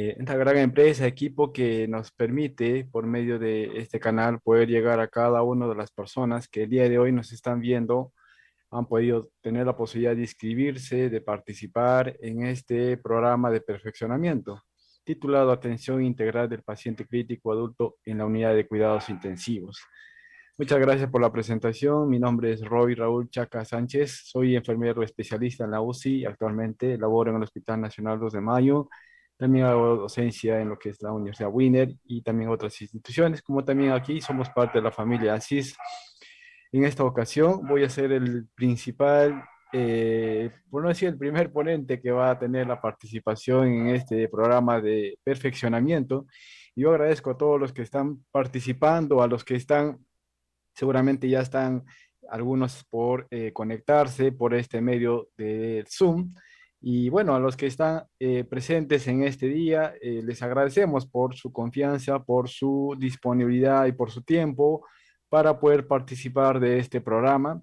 Esta gran empresa, equipo que nos permite, por medio de este canal, poder llegar a cada una de las personas que el día de hoy nos están viendo, han podido tener la posibilidad de inscribirse, de participar en este programa de perfeccionamiento, titulado Atención Integral del Paciente Crítico Adulto en la Unidad de Cuidados Intensivos. Muchas gracias por la presentación. Mi nombre es Roy Raúl Chaca Sánchez. Soy enfermero especialista en la UCI. Actualmente laboro en el Hospital Nacional 2 de Mayo. También hago docencia en lo que es la Universidad Wiener y también otras instituciones, como también aquí somos parte de la familia ASIS. En esta ocasión voy a ser el principal, por no decir el primer ponente que va a tener la participación en este programa de perfeccionamiento. Yo agradezco a todos los que están participando, a los que están seguramente ya están algunos por conectarse por este medio de Zoom. Y bueno, a los que están presentes en este día, les agradecemos por su confianza, por su disponibilidad y por su tiempo para poder participar de este programa.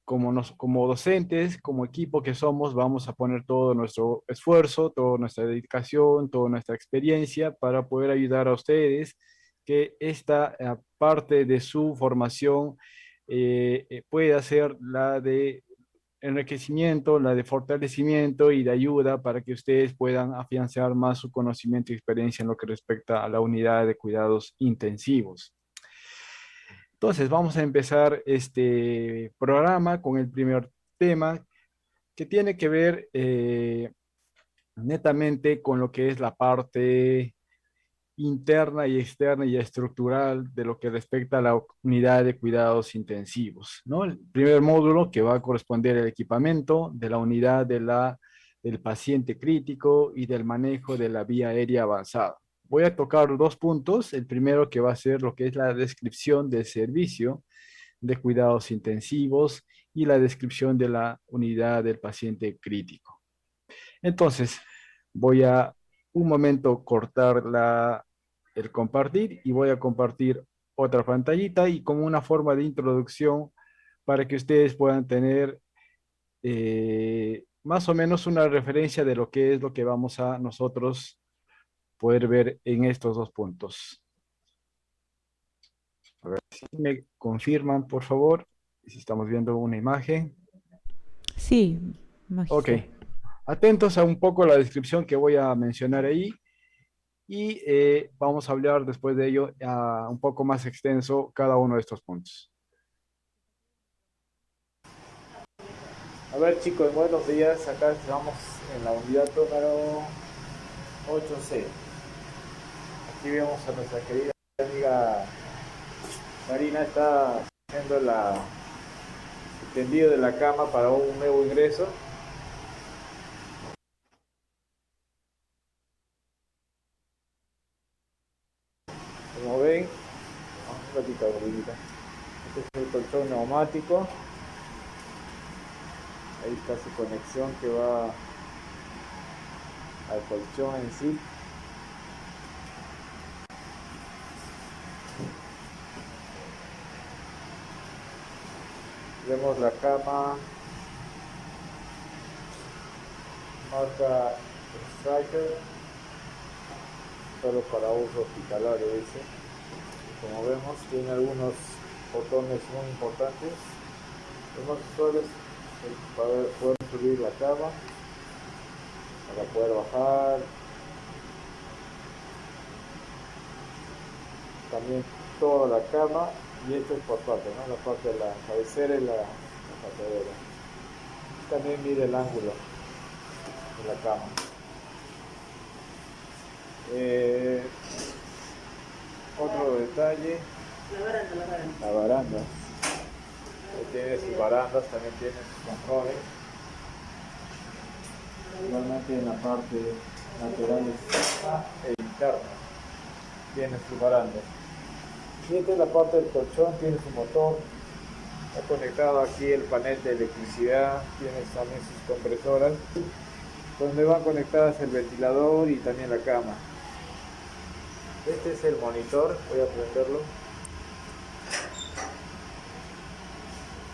Como docentes, como equipo que somos, vamos a poner todo nuestro esfuerzo, toda nuestra dedicación, toda nuestra experiencia para poder ayudar a ustedes que esta parte de su formación pueda ser la de enriquecimiento, la de fortalecimiento y de ayuda para que ustedes puedan afianzar más su conocimiento y experiencia en lo que respecta a la unidad de cuidados intensivos. Entonces, vamos a empezar este programa con el primer tema que tiene que ver netamente con lo que es la parte interna y externa y estructural de lo que respecta a la unidad de cuidados intensivos, ¿no? El primer módulo que va a corresponder al equipamiento de la unidad del paciente crítico y del manejo de la vía aérea avanzada. Voy a tocar dos puntos. El primero que va a ser lo que es la descripción del servicio de cuidados intensivos y la descripción de la unidad del paciente crítico. Entonces, voy a un momento cortar el compartir y voy a compartir otra pantallita y como una forma de introducción para que ustedes puedan tener más o menos una referencia de lo que es lo que vamos a nosotros poder ver en estos dos puntos. A ver si me confirman, por favor, si estamos viendo una imagen. Sí, Ok, magíster. atentos a un poco la descripción que voy a mencionar ahí y vamos a hablar después de ello un poco más extenso cada uno de estos puntos. A ver chicos, buenos días. Acá estamos en la unidad número 8C. Aquí vemos a nuestra querida amiga Marina, está haciendo el tendido de la cama para un nuevo ingreso. Como ven, vamos a platicar, Marinita. Este es el colchón neumático. Ahí está su conexión que va al colchón en sí. Vemos la cama marca Striker, solo para uso hospitalario dice. Como vemos tiene algunos botones muy importantes. Los accesorios para poder subir la cama, para poder bajar. También toda la cama, y esto es por parte, ¿no? La parte de la cabecera y la patadera. También mide el ángulo de la cama. Otro detalle, la baranda. Ahí tiene sus barandas, también tiene sus controles. Igualmente en la parte lateral e interna tiene sus barandas. Y esta es la parte del colchón, tiene su motor. Está conectado aquí el panel de electricidad, tiene también sus compresoras, donde van conectadas el ventilador y también la cama. Este es el monitor, voy a prenderlo.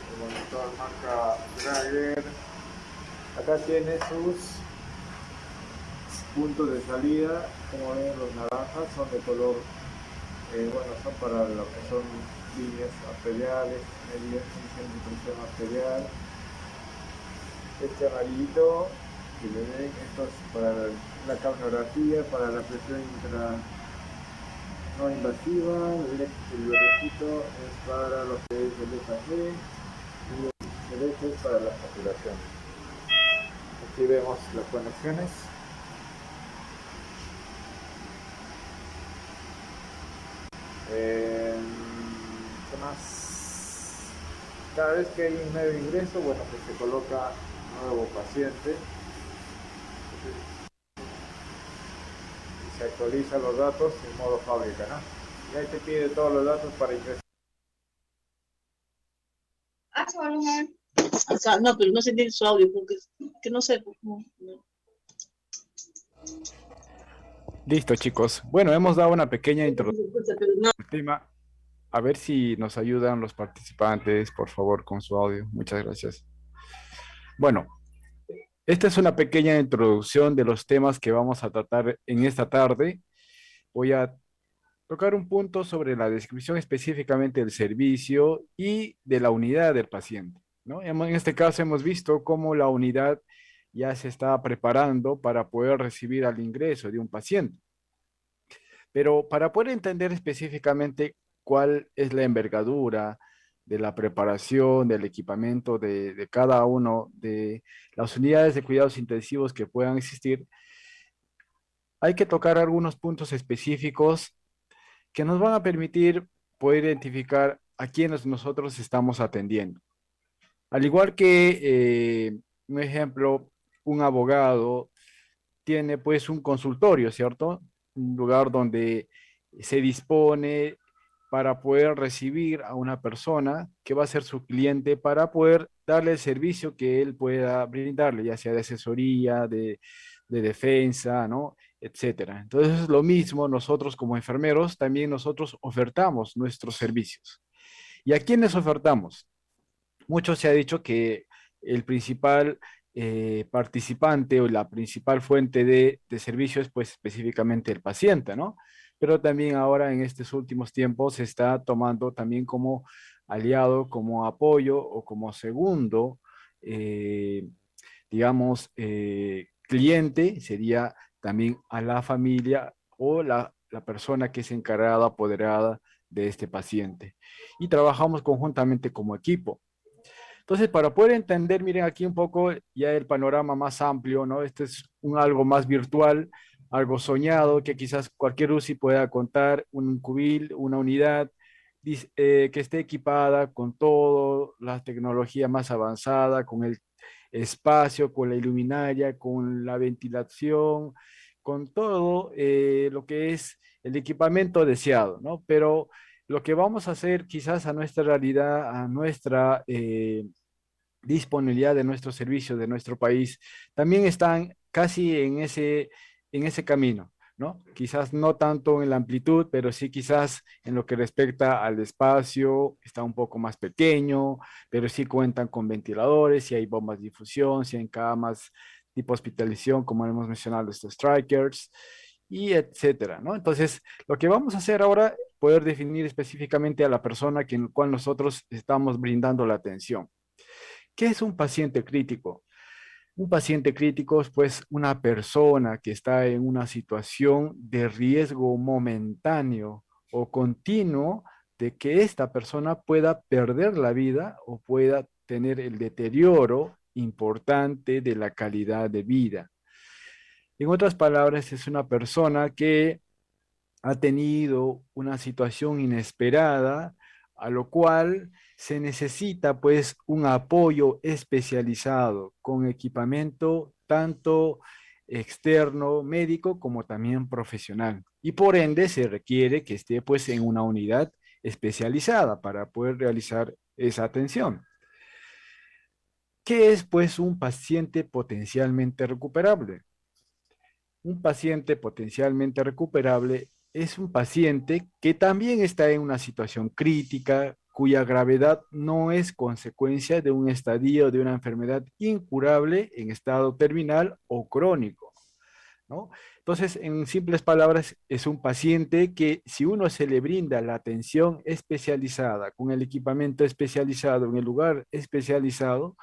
El monitor marca Drager. Acá tiene sus puntos de salida, como ven, los naranjas son de color, bueno, son para lo que son líneas arteriales, medidas de presión arterial. Este amarillito que le ven, esto es para la capnografía, para la presión intra no invasiva. El verdecito es para lo que es el EKG y el derecho es para la saturación. Aquí vemos las conexiones. ¿Qué más? Cada vez que hay un nuevo ingreso, bueno, pues se coloca nuevo paciente y se actualizan los datos en modo fábrica, ¿no? Y ahí te pide todos los datos para ingresar. Acá, no, pero no se entiende su audio, porque que no sé. No. Listo, chicos. Bueno, hemos dado una pequeña introducción al tema. A ver si nos ayudan los participantes, por favor, con su audio. Muchas gracias. Bueno, esta es una pequeña introducción de los temas que vamos a tratar en esta tarde. Voy a tocar un punto sobre la descripción específicamente del servicio y de la unidad del paciente, ¿no? En este caso hemos visto cómo la unidad ya se está preparando para poder recibir al ingreso de un paciente. Pero para poder entender específicamente cuál es la envergadura de la preparación, del equipamiento de cada uno de las unidades de cuidados intensivos que puedan existir, hay que tocar algunos puntos específicos que nos van a permitir poder identificar a quienes nosotros estamos atendiendo. Al igual que, un ejemplo, un abogado tiene pues un consultorio, ¿cierto? Un lugar donde se dispone para poder recibir a una persona que va a ser su cliente para poder darle el servicio que él pueda brindarle, ya sea de asesoría, de defensa, ¿no? Etcétera. Entonces es lo mismo, nosotros como enfermeros también nosotros ofertamos nuestros servicios. ¿Y a quiénes ofertamos? Mucho se ha dicho que el principal participante o la principal fuente de servicio es pues específicamente el paciente, ¿no? Pero también ahora en estos últimos tiempos se está tomando también como aliado, como apoyo o como segundo, eh, digamos, cliente, sería también a la familia o la persona que es encargada, apoderada de este paciente. Y trabajamos conjuntamente como equipo. Entonces, para poder entender, miren aquí un poco ya el panorama más amplio, ¿no? Este es algo más virtual, algo soñado, que quizás cualquier UCI pueda contar, un cubil, una unidad que esté equipada con todo, la tecnología más avanzada, con el espacio, con la iluminaria, con la ventilación, con todo lo que es el equipamiento deseado, ¿no? Pero lo que vamos a hacer quizás a nuestra realidad, a nuestra disponibilidad de nuestros servicios, de nuestro país, también están casi en ese camino, ¿no? Quizás no tanto en la amplitud, pero sí quizás en lo que respecta al espacio, está un poco más pequeño, pero sí cuentan con ventiladores, si hay bombas de difusión, si hay camas tipo hospitalización, como hemos mencionado, estos strikers, y etcétera, ¿no? Entonces, lo que vamos a hacer ahora, poder definir específicamente a la persona que en la cual nosotros estamos brindando la atención. ¿Qué es un paciente crítico? Un paciente crítico es pues una persona que está en una situación de riesgo momentáneo o continuo de que esta persona pueda perder la vida o pueda tener el deterioro importante de la calidad de vida. En otras palabras, es una persona que ha tenido una situación inesperada, a lo cual se necesita pues un apoyo especializado con equipamiento tanto externo, médico, como también profesional. Y por ende se requiere que esté pues en una unidad especializada para poder realizar esa atención. ¿Qué es pues un paciente potencialmente recuperable? Un paciente potencialmente recuperable es un paciente que también está en una situación crítica, cuya gravedad no es consecuencia de un estadio de una enfermedad incurable en estado terminal o crónico, ¿no? Entonces, en simples palabras, es un paciente que si uno se le brinda la atención especializada, con el equipamiento especializado, en el lugar especializado,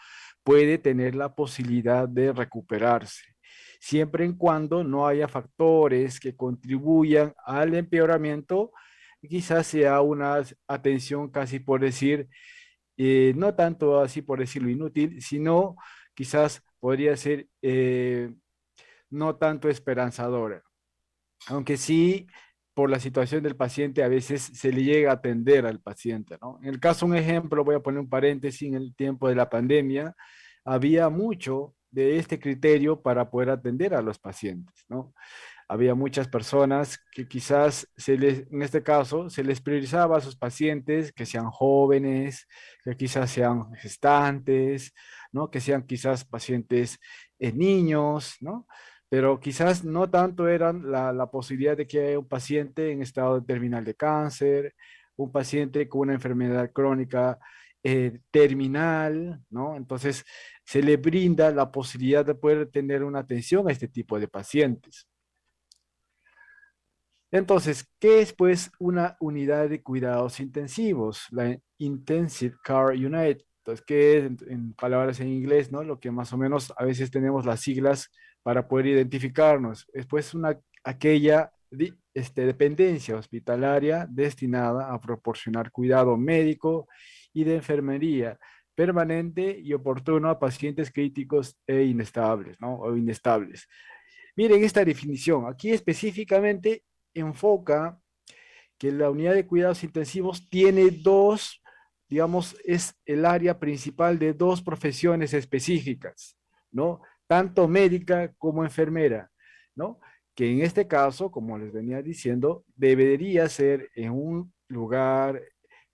puede tener la posibilidad de recuperarse, siempre en cuando no haya factores que contribuyan al empeoramiento. Quizás sea una atención casi por decir, no tanto así por decirlo inútil, sino quizás podría ser no tanto esperanzadora, aunque sí por la situación del paciente a veces se le llega a atender al paciente, ¿no? En el caso, un ejemplo, voy a poner un paréntesis, en el tiempo de la pandemia había mucho de este criterio para poder atender a los pacientes, ¿no? Había muchas personas que quizás en este caso, se les priorizaba a sus pacientes que sean jóvenes, que quizás sean gestantes, ¿no? Que sean quizás pacientes niños, ¿no? Pero quizás no tanto eran la posibilidad de que haya un paciente en estado terminal de cáncer, un paciente con una enfermedad crónica terminal, ¿no? Entonces, se le brinda la posibilidad de poder tener una atención a este tipo de pacientes. Entonces, ¿qué es pues una unidad de cuidados intensivos? La Intensive Care Unit. Entonces, ¿qué es en palabras en inglés, ¿no? Lo que más o menos a veces tenemos las siglas para poder identificarnos. Es pues aquella dependencia hospitalaria destinada a proporcionar cuidado médico y de enfermería permanente y oportuno a pacientes críticos e inestables, ¿no? O inestables. Miren esta definición. Aquí específicamente enfoca que la unidad de cuidados intensivos tiene dos, digamos, es el área principal de dos profesiones específicas, ¿no? Tanto médica como enfermera, ¿no? Que en este caso, como les venía diciendo, debería ser en un lugar,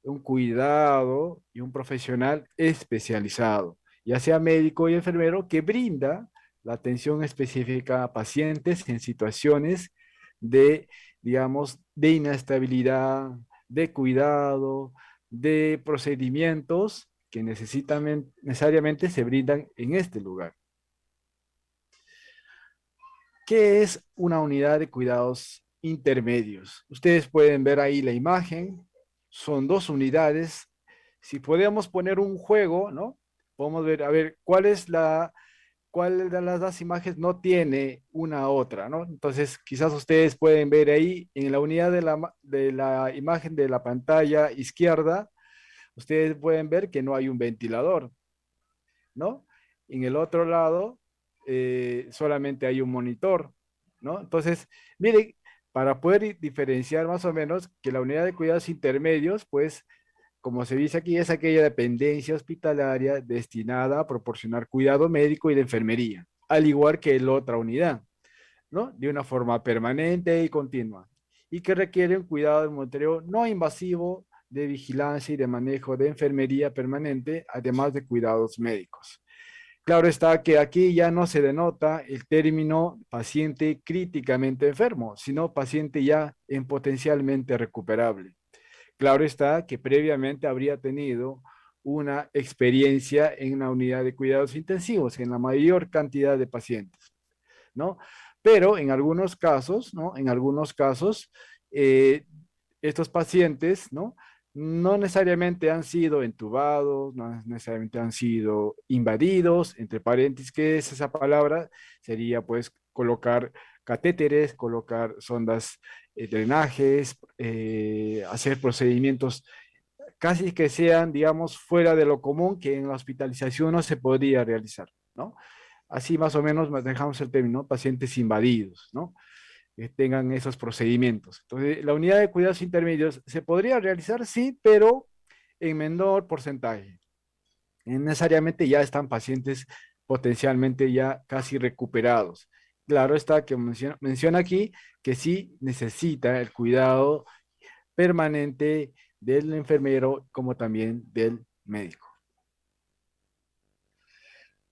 un cuidado y un profesional especializado, ya sea médico y enfermero, que brinda la atención específica a pacientes en situaciones de, digamos, de inestabilidad, de cuidado, de procedimientos que necesariamente se brindan en este lugar. ¿Qué es una unidad de cuidados intermedios? Ustedes pueden ver ahí la imagen. Son dos unidades. Si podemos poner un juego, ¿no? Podemos ver, a ver, cuál de las dos imágenes no tiene una otra, ¿no? Entonces, quizás ustedes pueden ver ahí en la unidad de la imagen de la pantalla izquierda, ustedes pueden ver que no hay un ventilador, ¿no? En el otro lado, solamente hay un monitor, ¿no? Entonces, miren, para poder diferenciar más o menos que la unidad de cuidados intermedios, pues, como se dice aquí, es aquella dependencia hospitalaria destinada a proporcionar cuidado médico y de enfermería, al igual que la otra unidad, ¿no? De una forma permanente y continua, y que requiere un cuidado de monitoreo no invasivo, de vigilancia y de manejo de enfermería permanente, además de cuidados médicos. Claro está que aquí ya no se denota el término paciente críticamente enfermo, sino paciente ya en potencialmente recuperable. Claro está que previamente habría tenido una experiencia en la unidad de cuidados intensivos, en la mayor cantidad de pacientes, ¿no? Pero en algunos casos, ¿no? En algunos casos, eh, estos pacientes, ¿no? No necesariamente han sido entubados, no necesariamente han sido invadidos, entre paréntesis, ¿qué es esa palabra? Sería pues colocar catéteres, colocar sondas, drenajes, hacer procedimientos casi que sean, digamos, fuera de lo común que en la hospitalización no se podría realizar, ¿no? Así más o menos manejamos el término, ¿no? Pacientes invadidos, ¿no? Que tengan esos procedimientos. Entonces, la unidad de cuidados intermedios se podría realizar, sí, pero en menor porcentaje. Necesariamente ya están pacientes potencialmente ya casi recuperados. Claro está que menciona aquí que sí necesita el cuidado permanente del enfermero como también del médico.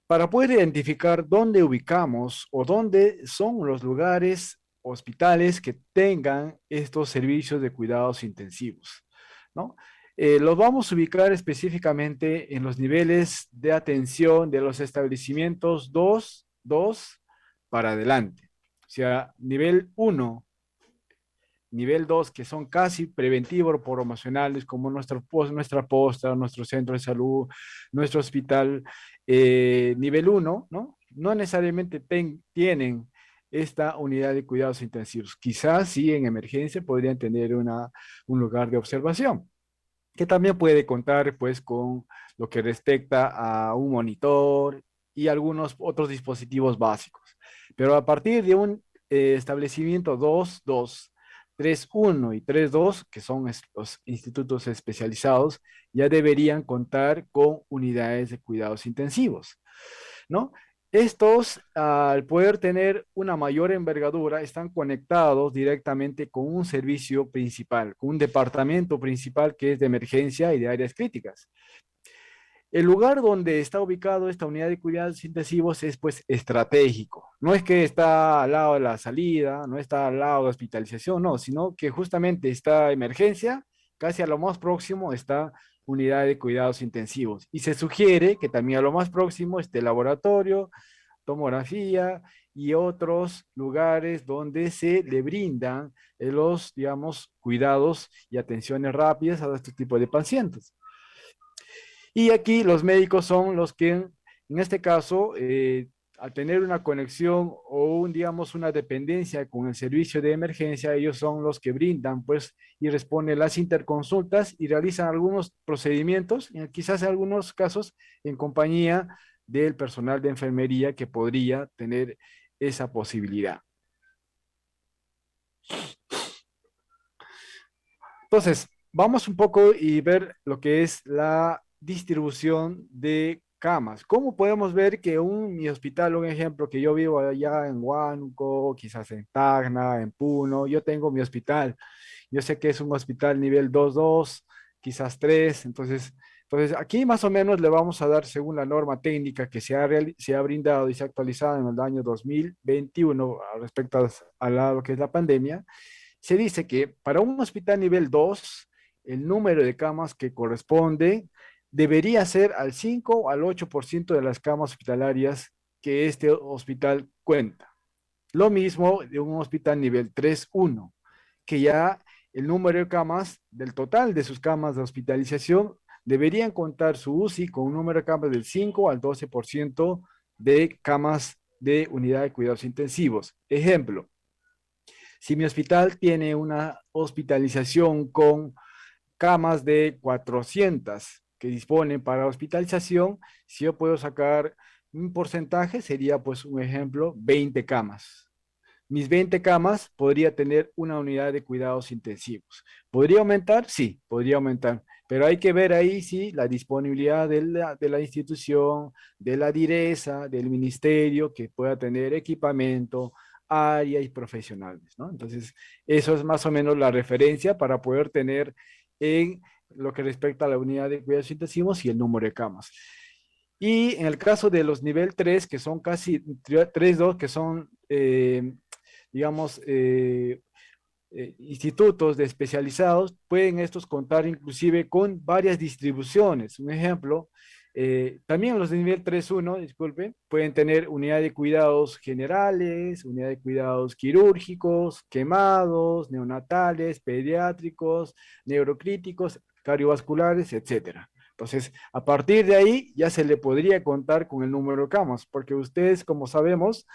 Para poder identificar dónde ubicamos o dónde son los lugares, hospitales que tengan estos servicios de cuidados intensivos, ¿no? Los vamos a ubicar específicamente en los niveles de atención de los establecimientos 2 para adelante. sea, nivel uno, nivel 2 que son casi preventivos promocionales, como nuestra posta, nuestro centro de salud, nuestro hospital. Nivel uno, ¿no? No necesariamente tienen esta unidad de cuidados intensivos. Quizás sí en emergencia podrían tener un lugar de observación, que también puede contar pues con lo que respecta a un monitor y algunos otros dispositivos básicos. Pero a partir de un establecimiento 2.2, 3.1 y 3.2, que son los institutos especializados, ya deberían contar con unidades de cuidados intensivos, ¿no? Estos, al poder tener una mayor envergadura, están conectados directamente con un servicio principal, con un departamento principal que es de emergencia y de áreas críticas. El lugar donde está ubicado esta unidad de cuidados intensivos es pues estratégico. No es que está al lado de la salida, no está al lado de hospitalización, no, sino que justamente está emergencia, casi a lo más próximo está unidad de cuidados intensivos. Y se sugiere que también a lo más próximo esté laboratorio, tomografía y otros lugares donde se le brindan los, digamos, cuidados y atenciones rápidas a este tipo de pacientes. Y aquí los médicos son los que, en este caso, al tener una conexión o digamos, una dependencia con el servicio de emergencia, ellos son los que brindan, pues, y responden las interconsultas y realizan algunos procedimientos, quizás en algunos casos en compañía del personal de enfermería que podría tener esa posibilidad. Entonces, vamos un poco y ver lo que es la distribución de camas. ¿Cómo podemos ver que mi hospital, un ejemplo, que yo vivo allá en Huánuco, quizás en Tacna, en Puno, yo tengo mi hospital. Yo sé que es un hospital nivel 2.2, quizás 3. Entonces, aquí más o menos le vamos a dar según la norma técnica que se ha brindado y se ha actualizado en el año 2021 respecto lo que es la pandemia. Se dice que para un hospital nivel 2, el número de camas que corresponde debería ser al 5 o al 8% de las camas hospitalarias que este hospital cuenta. Lo mismo de un hospital nivel 3.1, que ya el número de camas del total de sus camas de hospitalización deberían contar su UCI con un número de camas del 5 al 12% de camas de unidad de cuidados intensivos. Ejemplo, si mi hospital tiene una hospitalización con camas de 400 que disponen para hospitalización, si yo puedo sacar un porcentaje, sería pues un ejemplo, 20 camas. Mis 20 camas podría tener una unidad de cuidados intensivos. ¿Podría aumentar? Sí, podría aumentar. Pero hay que ver ahí si la disponibilidad de la institución, de la direza, del ministerio, que pueda tener equipamiento, área y profesionales, ¿no? Entonces, eso es más o menos la referencia para poder tener en lo que respecta a la unidad de cuidados intensivos y el número de camas. Y en el caso de los nivel 3, que son casi 3.2, que son, digamos, institutos de especializados, pueden estos contar inclusive con varias distribuciones. Un ejemplo, también los de nivel 3.1, disculpen, pueden tener unidad de cuidados generales, unidad de cuidados quirúrgicos, quemados, neonatales, pediátricos, neurocríticos, cardiovasculares, etcétera. Entonces, a partir de ahí ya se le podría contar con el número de camas, porque ustedes, como sabemos,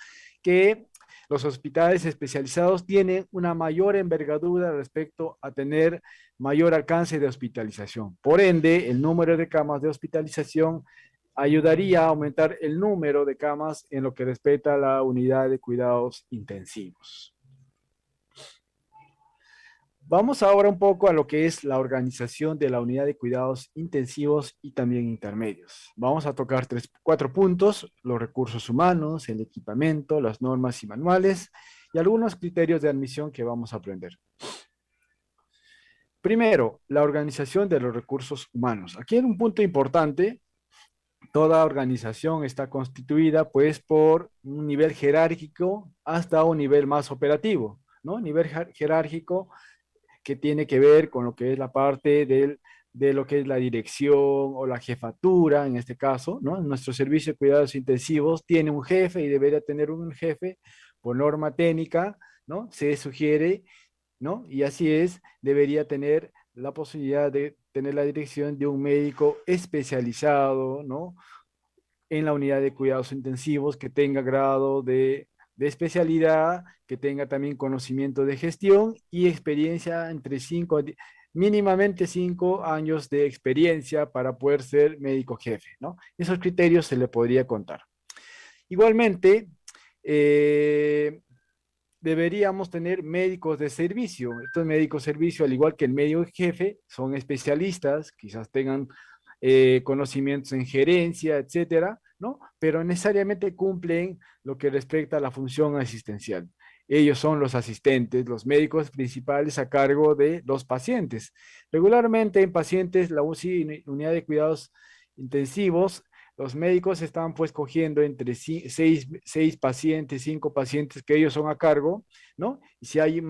que los hospitales especializados tienen una mayor envergadura respecto a tener mayor alcance de hospitalización. Por ende, el número de camas de hospitalización ayudaría a aumentar el número de camas en lo que respecta a la unidad de cuidados intensivos. Vamos ahora un poco a lo que es la organización de la unidad de cuidados intensivos y también intermedios. Vamos a tocar 4 puntos: los recursos humanos, el equipamiento, las normas y manuales y algunos criterios de admisión que vamos a aprender. Primero, la organización de los recursos humanos. Aquí hay un punto importante. Toda organización está constituida pues por un nivel jerárquico hasta un nivel más operativo, ¿no? Nivel jerárquico que tiene que ver con lo que es la parte de lo que es la dirección o la jefatura, en este caso, ¿no? Nuestro servicio de cuidados intensivos tiene un jefe y debería tener un jefe por norma técnica, ¿no? Se sugiere, ¿no? Y así es, debería tener la posibilidad de tener la dirección de un médico especializado, ¿no? En la unidad de cuidados intensivos, que tenga grado de especialidad, que tenga también conocimiento de gestión y experiencia entre 5, mínimamente 5 años de experiencia para poder ser médico jefe, ¿no? Esos criterios se le podría contar. Igualmente, eh, deberíamos tener médicos de servicio. Estos médicos de servicio, al igual que el médico jefe, son especialistas, quizás tengan conocimientos en gerencia, etcétera, ¿no? Pero necesariamente cumplen lo que respecta a la función asistencial. Ellos son los asistentes, los médicos principales a cargo de los pacientes. Regularmente en pacientes, la UCI, unidad de cuidados intensivos, los médicos están pues cogiendo entre 6 pacientes, 5 pacientes que ellos son a cargo, ¿no? Y si hay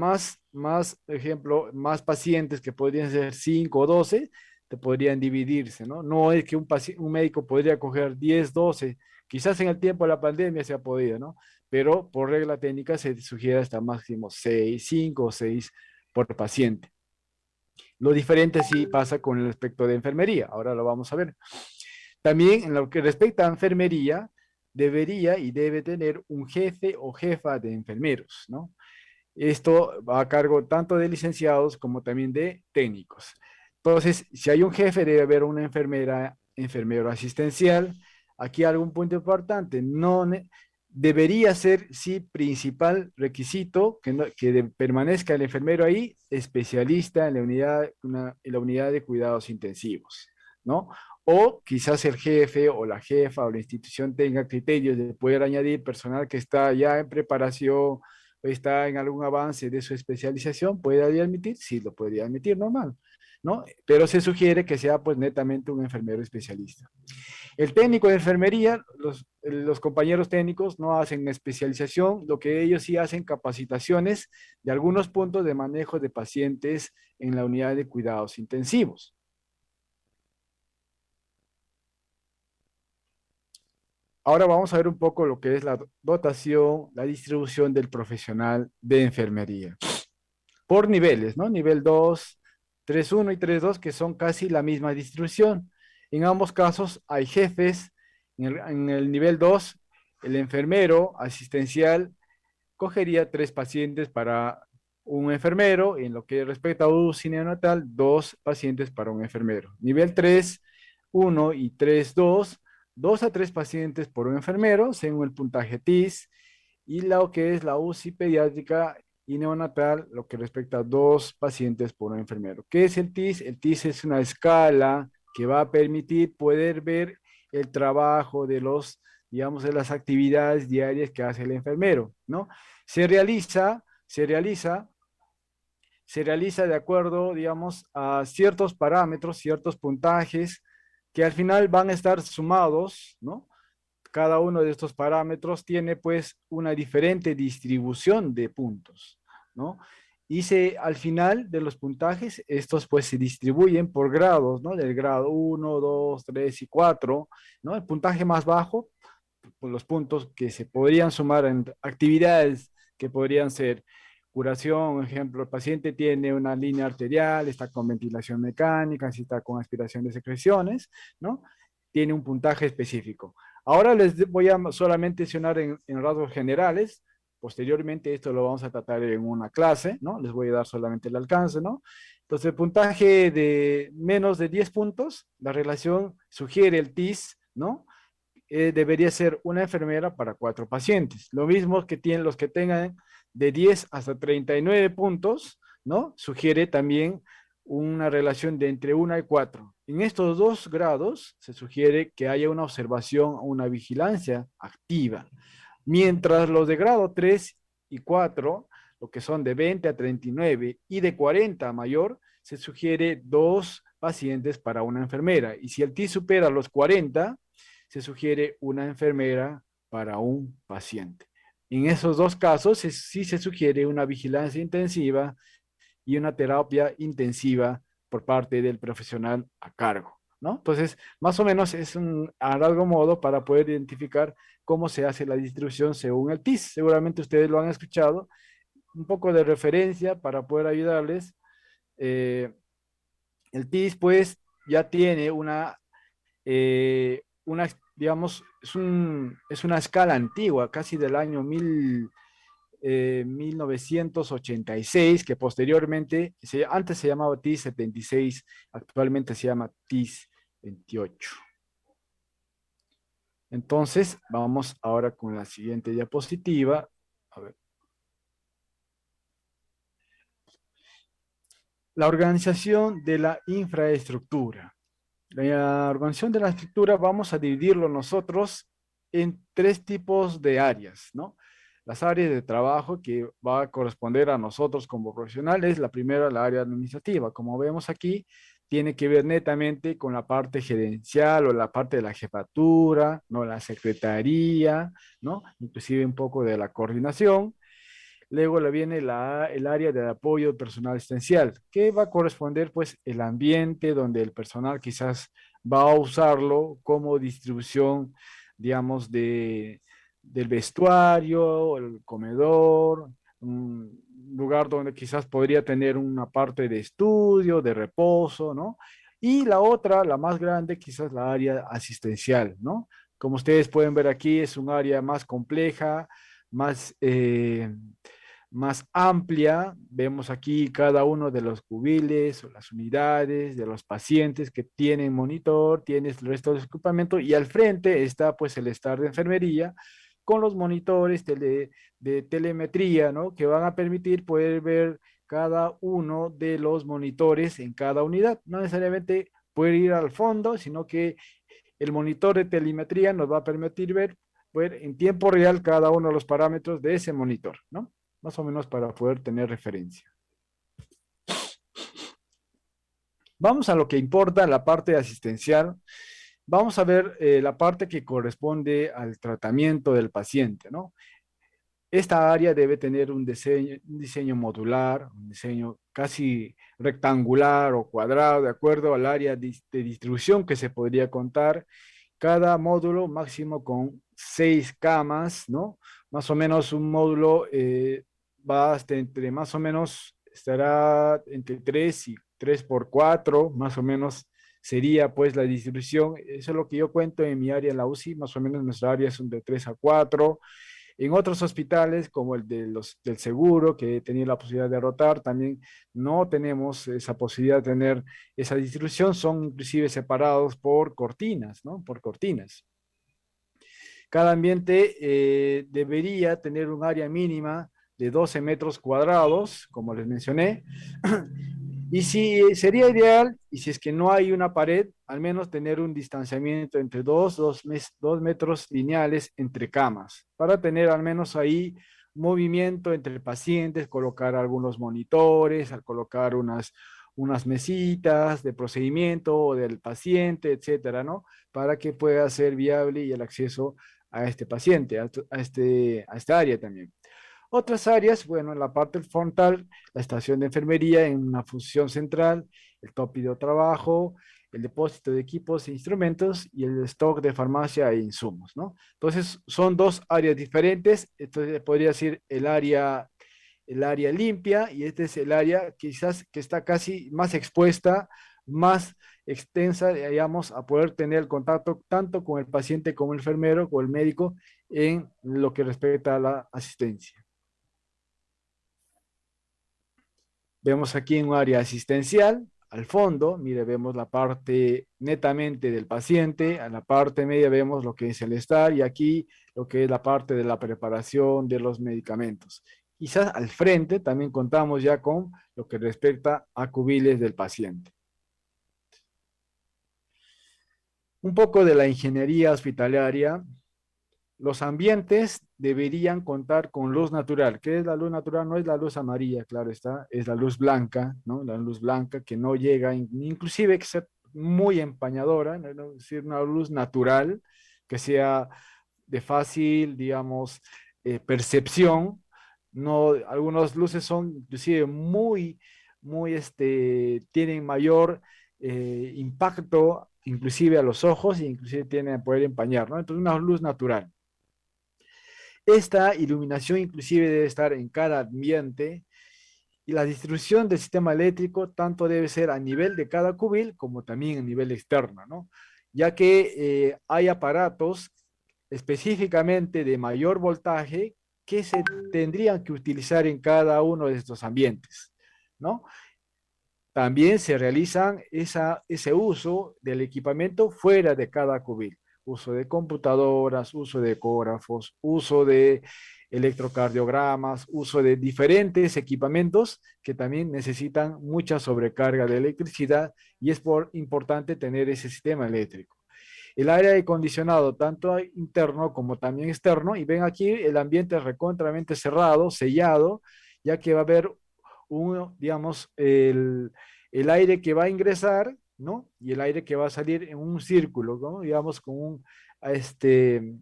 ejemplo, más pacientes que podrían ser 5 o 12, te podrían dividirse, ¿no? No es que un médico podría coger 10, 12, quizás en el tiempo de la pandemia se ha podido, ¿no? Pero por regla técnica se sugiere hasta máximo 6, 5 o 6 por paciente. Lo diferente sí pasa con el aspecto de enfermería, ahora lo vamos a ver. También en lo que respecta a enfermería, debería y debe tener un jefe o jefa de enfermeros, ¿no? Esto va a cargo tanto de licenciados como también de técnicos. Entonces, si hay un jefe, debe haber una enfermera, enfermero asistencial. Aquí algún punto importante, debería ser, sí, principal requisito que permanezca el enfermero ahí, especialista en en la unidad de cuidados intensivos, ¿no? O quizás el jefe o la jefa o la institución tenga criterios de poder añadir personal que está ya en preparación, está en algún avance de su especialización, ¿puede admitir? Sí, lo podría admitir normal, ¿no? Pero se sugiere que sea pues netamente un enfermero especialista. El técnico de enfermería, los compañeros técnicos no hacen especialización, lo que ellos sí hacen capacitaciones de algunos puntos de manejo de pacientes en la unidad de cuidados intensivos. Ahora vamos a ver un poco lo que es la dotación, la distribución del profesional de enfermería. Por niveles, ¿no? Nivel 2, 3.1 y 3.2, que son casi la misma distribución. En ambos casos hay jefes. En el nivel 2, el enfermero asistencial cogería 3 pacientes para un enfermero. En lo que respecta a UCI neonatal, 2 pacientes para un enfermero. Nivel 3, 1 y 3.2, 2 a 3 pacientes por un enfermero, según el puntaje TIS. Y lo que es la UCI pediátrica y neonatal, lo que respecta a 2 pacientes por un enfermero. ¿Qué es el TIS? El TIS es una escala que va a permitir poder ver el trabajo de digamos, de las actividades diarias que hace el enfermero, ¿no? Se realiza, se realiza, se realiza de acuerdo, digamos, a ciertos parámetros, ciertos puntajes que al final van a estar sumados, ¿no? Cada uno de estos parámetros tiene pues una diferente distribución de puntos, ¿no? Y al final de los puntajes, estos pues se distribuyen por grados, ¿no? Del grado 1, 2, 3 y 4, ¿no? El puntaje más bajo, pues los puntos que se podrían sumar en actividades que podrían ser curación, ejemplo, el paciente tiene una línea arterial, está con ventilación mecánica, si está con aspiración de secreciones, ¿no? Tiene un puntaje específico. Ahora les voy a solamente mencionar en rasgos generales. Posteriormente esto lo vamos a tratar en una clase, ¿no? Les voy a dar solamente el alcance, ¿no? Entonces, el puntaje de menos de 10 puntos, la relación sugiere el TIS, ¿no? Debería ser una enfermera para 4 pacientes. Lo mismo que tienen los que tengan de 10 hasta 39 puntos, ¿no? Sugiere también una relación de entre 1 y 4. En estos 2 grados se sugiere que haya una observación, una vigilancia activa. Mientras los de grado 3 y 4, lo que son de 20 a 39 y de 40 a mayor, se sugiere 2 pacientes para una enfermera. Y si el T supera los 40, se sugiere una enfermera para un paciente. En esos 2 casos sí se sugiere una vigilancia intensiva y una terapia intensiva por parte del profesional a cargo. ¿no? Entonces, más o menos es a largo modo para poder identificar cómo se hace la distribución según el TIS. Seguramente ustedes lo han escuchado, un poco de referencia para poder ayudarles. Eh, el TIS, pues, ya tiene digamos, es una escala antigua, casi del año 1986, que posteriormente, antes se llamaba TIS 76, actualmente se llama TIS 28. Entonces, vamos ahora con la siguiente diapositiva. A ver. La organización de la infraestructura. La organización de la estructura vamos a dividirlo nosotros en tres tipos de áreas, ¿no? Las áreas de trabajo que va a corresponder a nosotros como profesionales. La primera, la área administrativa. Como vemos aquí, tiene que ver netamente con la parte gerencial o la parte de la jefatura, ¿no? La secretaría, ¿no? Inclusive un poco de la coordinación. Luego le viene el área de apoyo personal asistencial, que va a corresponder pues el ambiente donde el personal quizás va a usarlo como distribución, digamos, del vestuario, el comedor, un lugar donde quizás podría tener una parte de estudio, de reposo, ¿no? Y la otra, la más grande, quizás la área asistencial, ¿no? Como ustedes pueden ver aquí, es un área más compleja, más más amplia. Vemos aquí cada uno de los cubiles o las unidades de los pacientes que tienen monitor, tienes el resto de equipamiento y al frente está pues el staff de enfermería con los monitores de telemetría, ¿no? Que van a permitir poder ver cada uno de los monitores en cada unidad. No necesariamente poder ir al fondo, sino que el monitor de telemetría nos va a permitir ver en tiempo real cada uno de los parámetros de ese monitor, ¿no? Más o menos para poder tener referencia. Vamos a lo que importa, la parte asistencial. Vamos a ver la parte que corresponde al tratamiento del paciente, ¿no? Esta área debe tener un diseño modular, un diseño casi rectangular o cuadrado, de acuerdo al área de distribución que se podría contar. Cada módulo máximo con 6 camas, ¿no? Más o menos un módulo va hasta entre más o menos, estará entre 3 y 3 por 4 más o menos sería pues la distribución. Eso es lo que yo cuento en mi área en la UCI, más o menos nuestra área son de 3 a 4. En otros hospitales, como el del seguro, que he tenido la posibilidad de rotar, también no tenemos esa posibilidad de tener esa distribución, son inclusive separados por cortinas, ¿no? Por cortinas. Cada ambiente debería tener un área mínima de 12 metros cuadrados, como les mencioné. Y si sería ideal, y si es que no hay una pared, al menos tener un distanciamiento entre dos metros lineales entre camas, para tener al menos ahí movimiento entre pacientes, colocar algunos monitores, al colocar unas mesitas de procedimiento del paciente, etcétera, ¿no? Para que pueda ser viable y el acceso a este paciente, a esta área también. Otras áreas, bueno, en la parte frontal, la estación de enfermería en una función central, el tópico de trabajo, el depósito de equipos e instrumentos y el stock de farmacia e insumos, ¿no? Entonces, son dos áreas diferentes. Entonces, podría decir el área limpia y este es el área quizás que está casi más expuesta, más extensa, digamos, a poder tener el contacto tanto con el paciente como el enfermero o el médico en lo que respecta a la asistencia. Vemos aquí en un área asistencial, al fondo, mire, vemos la parte netamente del paciente, a la parte media vemos lo que es el estar y aquí lo que es la parte de la preparación de los medicamentos. Quizás al frente también contamos ya con lo que respecta a cubiles del paciente. Un poco de la ingeniería hospitalaria. Los ambientes deberían contar con luz natural. ¿Qué es la luz natural? No es la luz amarilla, claro está, es la luz blanca, ¿no? La luz blanca que no llega, inclusive que sea muy empañadora, ¿no? Es decir, una luz natural que sea de fácil, digamos, percepción. No, algunas luces son inclusive muy, tienen mayor impacto inclusive a los ojos, e inclusive tiene a poder empañar, ¿no? Entonces, una luz natural. Esta iluminación inclusive debe estar en cada ambiente y la distribución del sistema eléctrico tanto debe ser a nivel de cada cubil como también a nivel externo, ¿no? Ya que hay aparatos específicamente de mayor voltaje que se tendrían que utilizar en cada uno de estos ambientes, ¿no? También se realizan ese uso del equipamiento fuera de cada cubil. Uso de computadoras, uso de ecógrafos, uso de electrocardiogramas, uso de diferentes equipamientos que también necesitan mucha sobrecarga de electricidad y es importante tener ese sistema eléctrico. El aire acondicionado, tanto interno como también externo, y ven aquí el ambiente recontramente cerrado, sellado, ya que va a haber digamos, el aire que va a ingresar, ¿no? Y el aire que va a salir en un círculo, ¿no? Digamos, con este,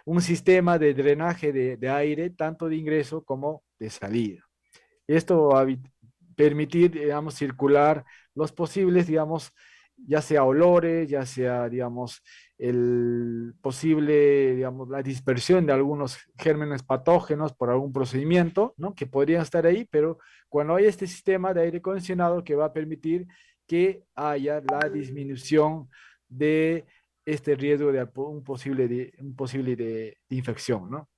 un sistema de drenaje de aire, tanto de ingreso como de salida. Esto va a permitir, digamos, circular los posibles, digamos, ya sea olores, ya sea, digamos, el posible, digamos, la dispersión de algunos gérmenes patógenos por algún procedimiento, ¿no? Que podrían estar ahí, pero cuando hay este sistema de aire acondicionado que va a permitir que haya la disminución de este riesgo de un posible de infección, ¿no?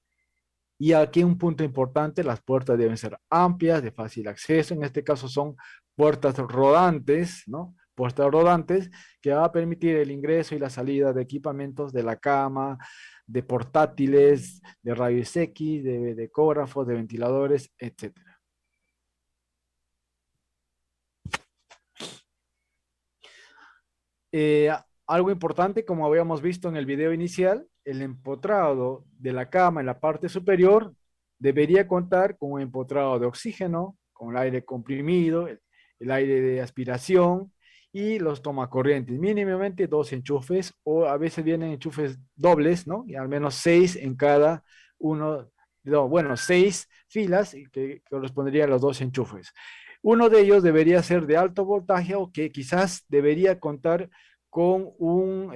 Y aquí un punto importante, las puertas deben ser amplias, de fácil acceso. En este caso son puertas rodantes, ¿no? Puertas rodantes que va a permitir el ingreso y la salida de equipamientos de la cama, de portátiles, de rayos X, de ecógrafos, de ventiladores, etcétera. Eh, Algo importante, como habíamos visto en el video inicial, el empotrado de la cama en la parte superior debería contar con un empotrado de oxígeno, con el aire comprimido, el aire de aspiración y los tomacorrientes. Mínimamente 2 enchufes o a veces vienen enchufes dobles, ¿no? Y al menos 6 en cada uno, no, bueno, 6 filas que corresponderían a los 2 enchufes. Uno de ellos debería ser de alto voltaje o que quizás debería contar con un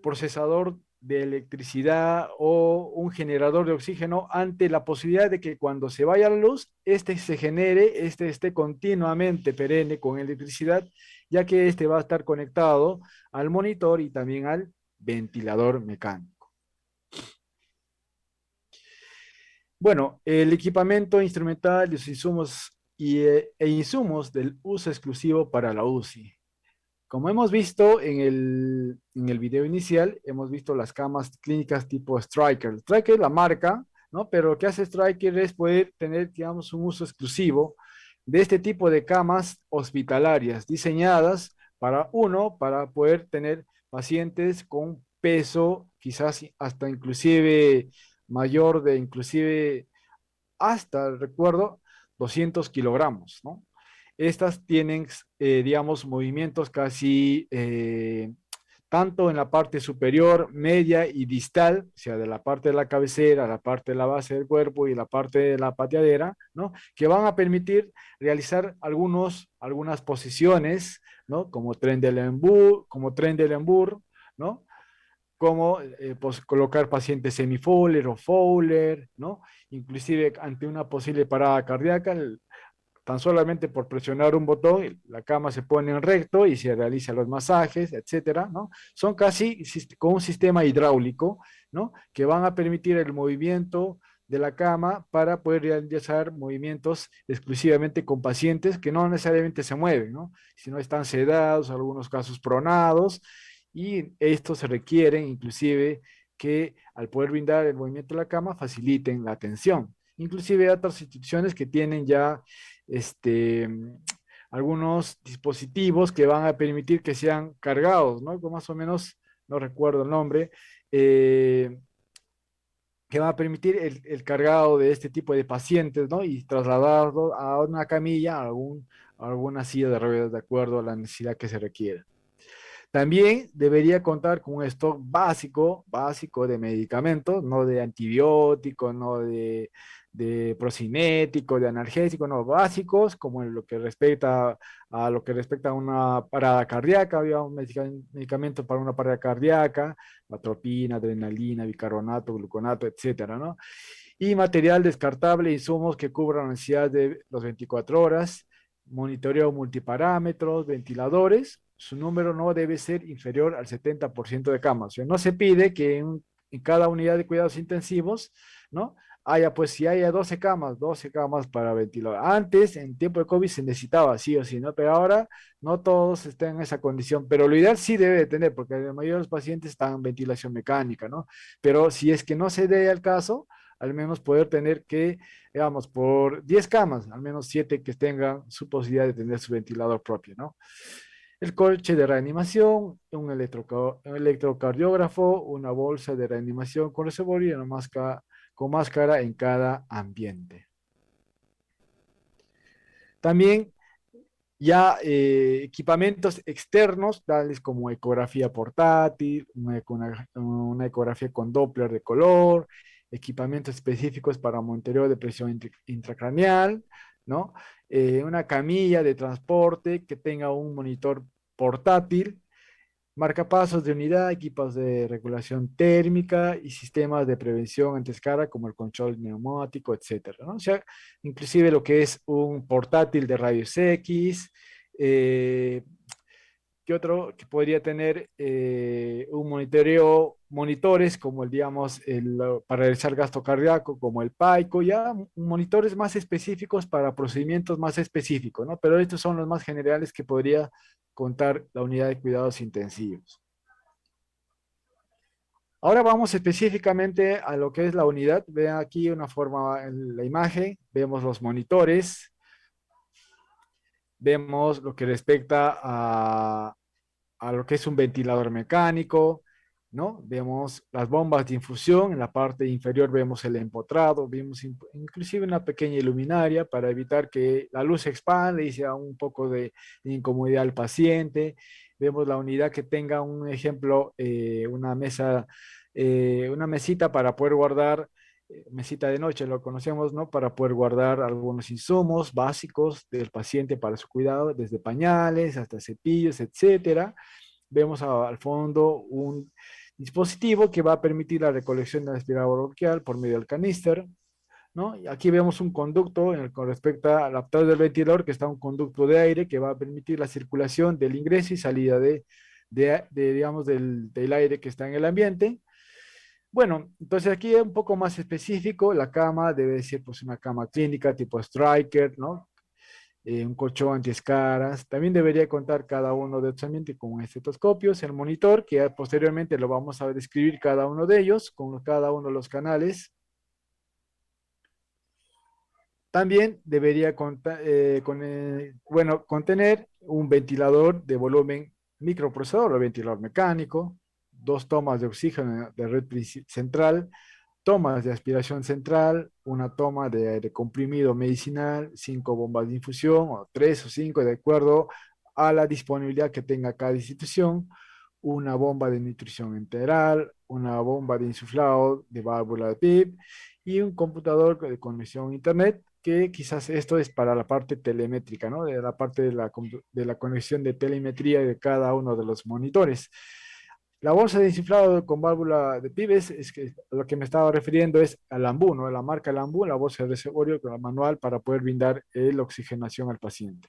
procesador de electricidad o un generador de oxígeno ante la posibilidad de que cuando se vaya la luz, este se genere, este esté continuamente perenne con electricidad, ya que este va a estar conectado al monitor y también al ventilador mecánico. Bueno, el equipamiento instrumental, los insumos e insumos del uso exclusivo para la UCI. Como hemos visto en el video inicial, hemos visto las camas clínicas tipo Stryker. Stryker es la marca, ¿no? Pero lo que hace Stryker es poder tener, digamos, un uso exclusivo de este tipo de camas hospitalarias diseñadas para poder tener pacientes con peso, quizás hasta inclusive mayor de inclusive hasta, recuerdo, 200 kilogramos, ¿no? Estas tienen, digamos, movimientos casi tanto en la parte superior, media y distal, o sea, de la parte de la cabecera, la parte de la base del cuerpo y la parte de la pateadera, ¿no? Que van a permitir realizar algunas posiciones, ¿no? Como tren del embur, ¿no? Como pues, colocar pacientes semi-Fowler o Fowler, ¿no? Inclusive ante una posible parada cardíaca, tan solamente por presionar un botón, la cama se pone en recto y se realizan los masajes, etcétera, ¿no? Son casi con un sistema hidráulico, ¿no? Que van a permitir el movimiento de la cama para poder realizar movimientos exclusivamente con pacientes que no necesariamente se mueven, ¿no? Sino están sedados, en algunos casos pronados, y esto se requiere inclusive que al poder brindar el movimiento de la cama faciliten la atención. Inclusive hay otras instituciones que tienen ya este, algunos dispositivos que van a permitir que sean cargados, ¿no? Más o menos, no recuerdo el nombre, que va a permitir el cargado de este tipo de pacientes, ¿no? Y trasladarlo a una camilla, a alguna silla de ruedas, de acuerdo a la necesidad que se requiera. También debería contar con un stock básico de medicamentos, no de antibióticos, no de de procinético, de analgésico, no, básicos, como en lo que respecta a lo que respecta a una parada cardíaca, había un medicamento para una parada cardíaca, atropina, adrenalina, bicarbonato, gluconato, etcétera, ¿no? Y material descartable, insumos que cubran la necesidad de los 24 horas, monitoreo multiparámetros, ventiladores, su número no debe ser inferior al 70% de camas. O sea, no se pide que en cada unidad de cuidados intensivos, ¿no? Haya, pues si haya 12 camas para ventilador. Antes, en tiempo de COVID, se necesitaba sí o sí, ¿no? Pero ahora no todos están en esa condición, pero lo ideal sí debe de tener, porque la mayoría de los pacientes están en ventilación mecánica, ¿no? Pero si es que no se dé el caso, al menos poder tener que, digamos, por 10 camas, al menos 7 que tengan su posibilidad de tener su ventilador propio, ¿no? El coche de reanimación, un electrocardiógrafo, una bolsa de reanimación con reservorio y una máscara, con máscara en cada ambiente. También ya equipamientos externos, tales como ecografía portátil, una ecografía con Doppler de color, equipamientos específicos para monitoreo de presión intracraneal, ¿no? Una camilla de transporte que tenga un monitor portátil, marcapasos de unidad, equipos de regulación térmica y sistemas de prevención ante escara como el control neumático, etcétera, ¿no? O sea, inclusive lo que es un portátil de rayos X, eh, ¿qué otro? Que podría tener un monitoreo, monitores como el, digamos, para realizar gasto cardíaco, como el PAICO, ya monitores más específicos para procedimientos más específicos, ¿no? Pero estos son los más generales que podría contar la unidad de cuidados intensivos. Ahora vamos específicamente a lo que es la unidad. Vean aquí una forma en la imagen, vemos los monitores, vemos lo que respecta a lo que es un ventilador mecánico, ¿no? Vemos las bombas de infusión, en la parte inferior vemos el empotrado, vemos inclusive una pequeña iluminaria para evitar que la luz se expande y sea un poco de incomodidad al paciente. Vemos la unidad que tenga un ejemplo, una mesita para poder guardar mesita de noche, lo conocemos, ¿no? Para poder guardar algunos insumos básicos del paciente para su cuidado, desde pañales hasta cepillos, etcétera. Vemos al fondo un dispositivo que va a permitir la recolección de la aspiradora bronquial por medio del caníster, ¿no? Y aquí vemos un conducto con respecto al adaptador del ventilador, que está un conducto de aire que va a permitir la circulación del ingreso y salida digamos, del aire que está en el ambiente. Bueno, entonces aquí es un poco más específico, la cama debe ser pues una cama clínica tipo Striker, ¿no? Un colchón antiescaras. También debería contar cada uno de estos ambientes con estetoscopios, el monitor, que posteriormente lo vamos a describir cada uno de ellos, con cada uno de los canales. También debería contener un ventilador de volumen microprocesador o ventilador mecánico, dos tomas de oxígeno de red central, tomas de aspiración central, una toma de aire comprimido medicinal, 5 bombas de infusión, o 3 o 5, de acuerdo a la disponibilidad que tenga cada institución, una bomba de nutrición enteral, una bomba de insuflado de válvula de PIP y un computador de conexión a Internet, que quizás esto es para la parte telemétrica, ¿no? De la parte de la conexión de telemetría de cada uno de los monitores. La bolsa de desinflado con válvula de pibes, es que lo que me estaba refiriendo es al Ambu, ¿no? La marca Ambu, la bolsa de reservorio con la manual para poder brindar la oxigenación al paciente.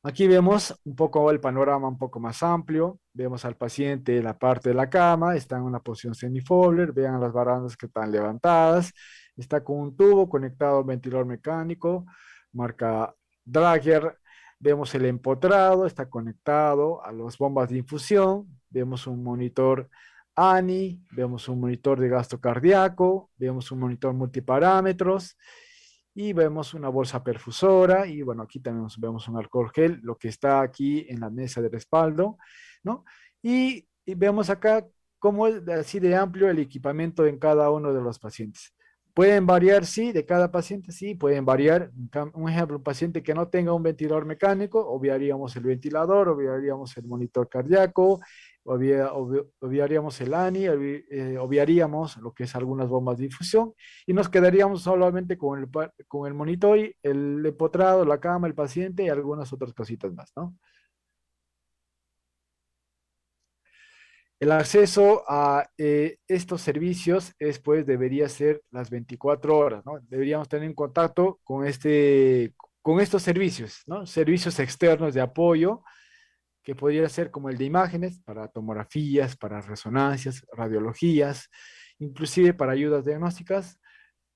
Aquí vemos un poco el panorama un poco más amplio. Vemos al paciente en la parte de la cama, está en una posición semifowler, vean las barandas que están levantadas, está con un tubo conectado al ventilador mecánico, marca Drager. Vemos el empotrado, está conectado a las bombas de infusión, vemos un monitor ANI, vemos un monitor de gasto cardíaco, vemos un monitor multiparámetros y vemos una bolsa perfusora y bueno, aquí también vemos un alcohol gel, lo que está aquí en la mesa de respaldo, ¿no? Y vemos acá cómo es así de amplio el equipamiento en cada uno de los pacientes. Pueden variar, sí, de cada paciente, sí, pueden variar. Un ejemplo, un paciente que no tenga un ventilador mecánico, obviaríamos el ventilador, obviaríamos el monitor cardíaco, obviaríamos el ANI, obviaríamos lo que es algunas bombas de infusión y nos quedaríamos solamente con el monitor, el empotrado, la cama, el paciente y algunas otras cositas más, ¿no? El acceso a estos servicios pues debería ser las 24 horas, ¿no? Deberíamos tener en contacto con estos servicios, ¿no? Servicios externos de apoyo que podría ser como el de imágenes para tomografías, para resonancias, radiologías, inclusive para ayudas diagnósticas,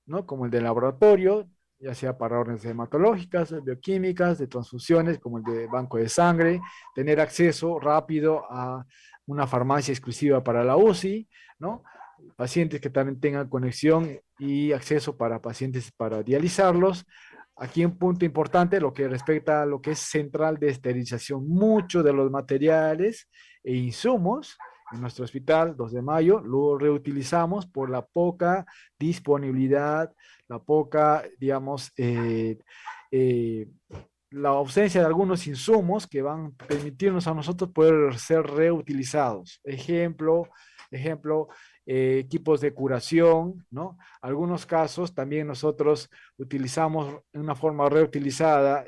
¿no? Como el de laboratorio, ya sea para órdenes hematológicas, bioquímicas, de transfusiones, como el de banco de sangre, tener acceso rápido a una farmacia exclusiva para la UCI, ¿no? Pacientes que también tengan conexión y acceso para pacientes para dializarlos. Aquí un punto importante, lo que respecta a lo que es central de esterilización, muchos de los materiales e insumos en nuestro hospital 2 de mayo lo reutilizamos por la poca disponibilidad, la poca, digamos, eh, la ausencia de algunos insumos que van a permitirnos a nosotros poder ser reutilizados. Ejemplo, equipos de curación, ¿no? Algunos casos también nosotros utilizamos en una forma reutilizada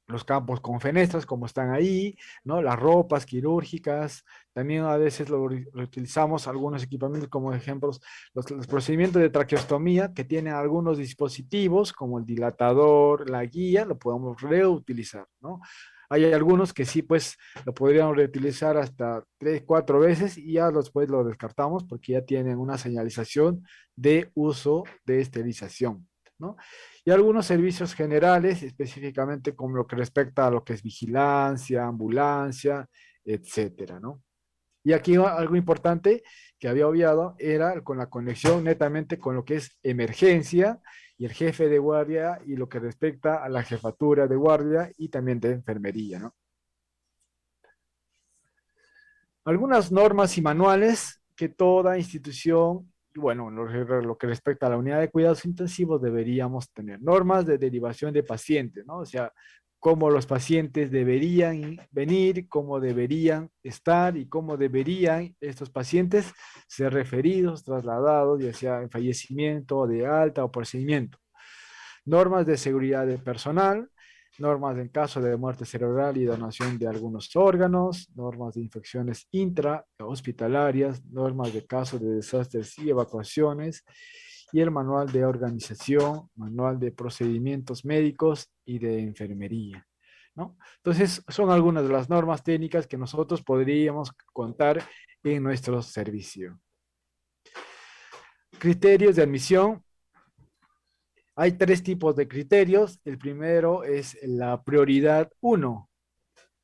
los campos con fenestras, como están ahí, ¿no? Las ropas quirúrgicas, también a veces lo utilizamos algunos equipamientos como ejemplos, los procedimientos de traqueostomía que tienen algunos dispositivos como el dilatador, la guía, lo podemos reutilizar, ¿no? Hay algunos que sí, pues lo podríamos reutilizar hasta 3, 4 veces y ya después lo descartamos porque ya tienen una señalización de uso de esterilización, ¿no? Y algunos servicios generales, específicamente como lo que respecta a lo que es vigilancia, ambulancia, etcétera, ¿no? Y aquí algo importante que había obviado era con la conexión netamente con lo que es emergencia y el jefe de guardia y lo que respecta a la jefatura de guardia y también de enfermería, ¿no? Algunas normas y manuales que toda institución, bueno, lo que respecta a la unidad de cuidados intensivos, deberíamos tener normas de derivación de pacientes, ¿no? O sea, cómo los pacientes deberían venir, cómo deberían estar y cómo deberían estos pacientes ser referidos, trasladados, ya sea en fallecimiento, de alta o procedimiento. Normas de seguridad del personal, normas en caso de muerte cerebral y donación de algunos órganos, normas de infecciones intrahospitalarias, normas de caso de desastres y evacuaciones, y el manual de organización, manual de procedimientos médicos y de enfermería, ¿no? Entonces, son algunas de las normas técnicas que nosotros podríamos contar en nuestro servicio. Criterios de admisión. Hay 3 tipos de criterios. El primero es la prioridad 1.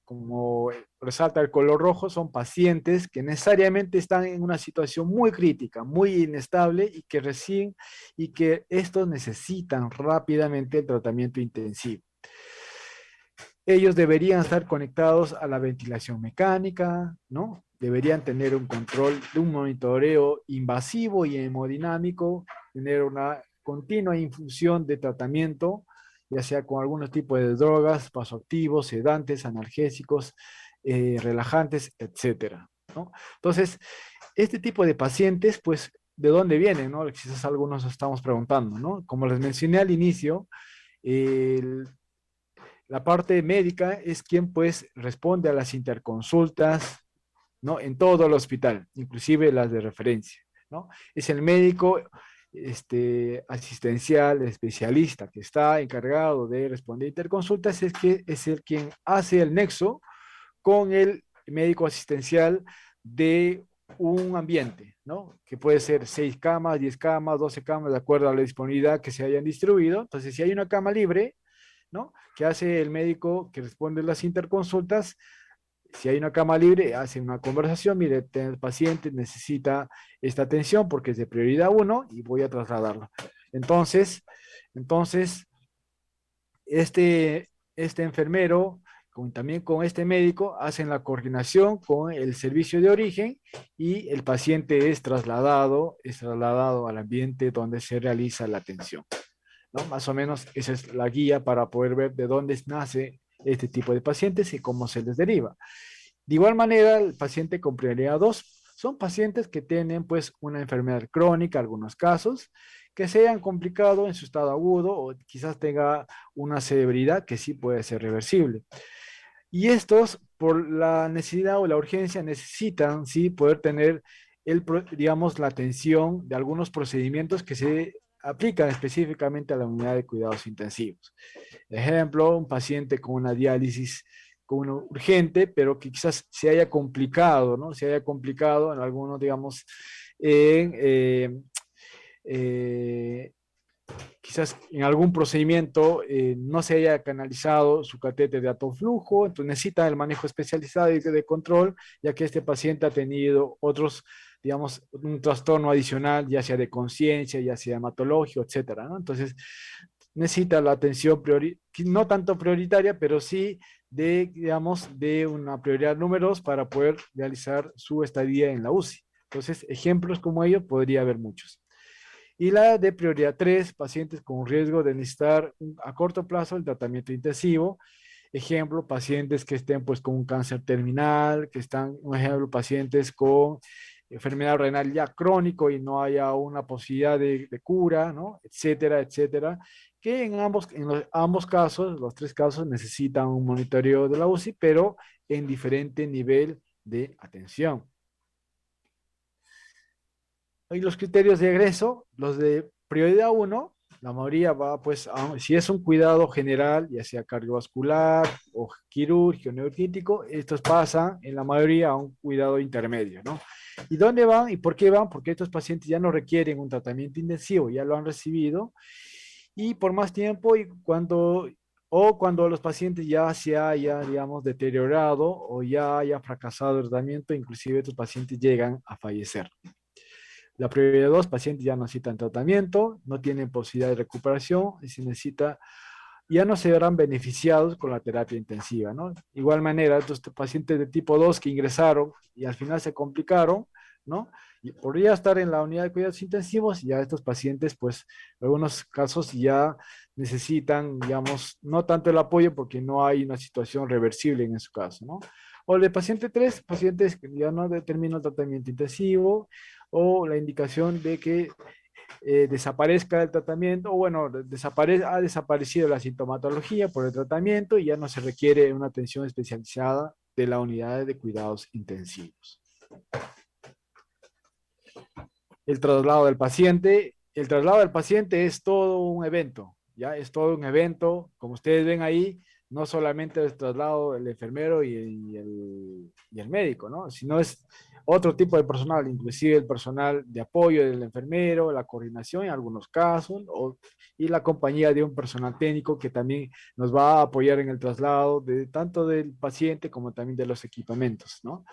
Como resalta el color rojo, son pacientes que necesariamente están en una situación muy crítica, muy inestable y que estos necesitan rápidamente el tratamiento intensivo. Ellos deberían estar conectados a la ventilación mecánica, ¿no? Deberían tener un control de un monitoreo invasivo y hemodinámico, tener una continua infusión de tratamiento, ya sea con algunos tipos de drogas, vasoactivos, sedantes, analgésicos, relajantes, etcétera, ¿no? Entonces, este tipo de pacientes, pues, ¿de dónde vienen, no? Quizás algunos estamos preguntando, ¿no? Como les mencioné al inicio, el la parte médica es quien pues responde a las interconsultas, ¿no? En todo el hospital, inclusive las de referencia, ¿no? Es el médico asistencial, especialista que está encargado de responder interconsultas, es el quien hace el nexo con el médico asistencial de un ambiente, ¿no? Que puede ser 6 camas, 10 camas, 12 camas, de acuerdo a la disponibilidad que se hayan distribuido. Entonces, si hay una cama libre, ¿no? ¿Qué hace el médico que responde las interconsultas? Si hay una cama libre, hace una conversación, mire, el paciente necesita esta atención porque es de prioridad 1 y voy a trasladarlo. Entonces, entonces este enfermero, también con este médico, hacen la coordinación con el servicio de origen y el paciente es trasladado al ambiente donde se realiza la atención, ¿no? Más o menos esa es la guía para poder ver de dónde nace este tipo de pacientes y cómo se les deriva. De igual manera, el paciente con prioridad 2 son pacientes que tienen pues una enfermedad crónica, algunos casos, que se hayan complicado en su estado agudo o quizás tenga una severidad que sí puede ser reversible. Y estos, por la necesidad o la urgencia, necesitan sí poder tener digamos, la atención de algunos procedimientos que se aplican específicamente a la unidad de cuidados intensivos. Ejemplo, un paciente con una diálisis con una urgente, pero que quizás se haya complicado, ¿no? Se haya complicado en algunos, digamos, en, eh, quizás en algún procedimiento no se haya canalizado su catéter de alto flujo, entonces necesita el manejo especializado de control, ya que este paciente ha tenido otros, digamos, un trastorno adicional, ya sea de conciencia, ya sea hematológico, etcétera, ¿no? Entonces, necesita la atención no tanto prioritaria, pero sí de, digamos, de una prioridad número 2 para poder realizar su estadía en la UCI. Entonces, ejemplos como ellos podría haber muchos. Y la de prioridad 3, pacientes con riesgo de necesitar a corto plazo el tratamiento intensivo. Ejemplo, pacientes que estén pues con un cáncer terminal, que están, un ejemplo, pacientes con enfermedad renal ya crónico y no haya una posibilidad de cura, ¿no? Etcétera, etcétera, que ambos casos, los tres casos, necesitan un monitoreo de la UCI, pero en diferente nivel de atención. Y los criterios de egreso, los de prioridad 1, la mayoría va, pues, si es un cuidado general, ya sea cardiovascular o quirúrgico, neurolítico, estos pasan en la mayoría a un cuidado intermedio, ¿no? ¿Y dónde van y por qué van? Porque estos pacientes ya no requieren un tratamiento intensivo, ya lo han recibido y por más tiempo o cuando los pacientes ya se haya, digamos, deteriorado o ya haya fracasado el tratamiento, inclusive estos pacientes llegan a fallecer. La prioridad 2, pacientes ya no necesitan tratamiento, no tienen posibilidad de recuperación y se necesita, ya no se verán beneficiados con la terapia intensiva, ¿no? Igual manera, estos pacientes de tipo 2 que ingresaron y al final se complicaron, ¿no? Y podría estar en la unidad de cuidados intensivos y ya estos pacientes, pues, en algunos casos ya necesitan, digamos, no tanto el apoyo porque no hay una situación reversible en su caso, ¿no? O el de paciente 3, pacientes que ya no determinan el tratamiento intensivo, o la indicación de que desaparezca el tratamiento, o bueno, ha desaparecido la sintomatología por el tratamiento y ya no se requiere una atención especializada de la unidad de cuidados intensivos. El traslado del paciente es todo un evento, ¿ya? Es todo un evento, como ustedes ven ahí, no solamente el traslado del enfermero y el médico, ¿no? Sino es otro tipo de personal, inclusive el personal de apoyo del enfermero, la coordinación en algunos casos, y la compañía de un personal técnico que también nos va a apoyar en el traslado de tanto del paciente como también de los equipamientos, ¿no?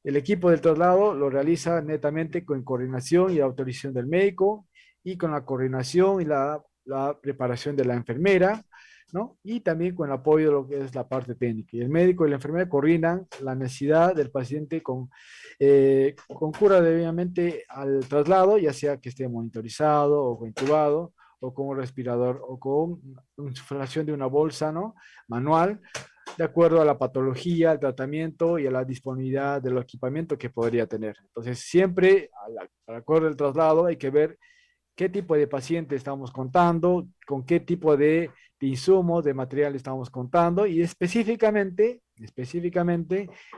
El equipo del traslado lo realiza netamente con coordinación y autorización del médico y con la coordinación y la preparación de la enfermera, ¿no? Y también con el apoyo de lo que es la parte técnica. Y el médico y la enfermera coordinan la necesidad del paciente con cura debidamente al traslado, ya sea que esté monitorizado o intubado, o con un respirador, o con insuflación de una bolsa, ¿no? Manual, de acuerdo a la patología, al tratamiento y a la disponibilidad del equipamiento que podría tener. Entonces, siempre, al acuerdo del traslado, hay que ver qué tipo de paciente estamos contando, con qué tipo de insumos, de material estamos contando y específicamente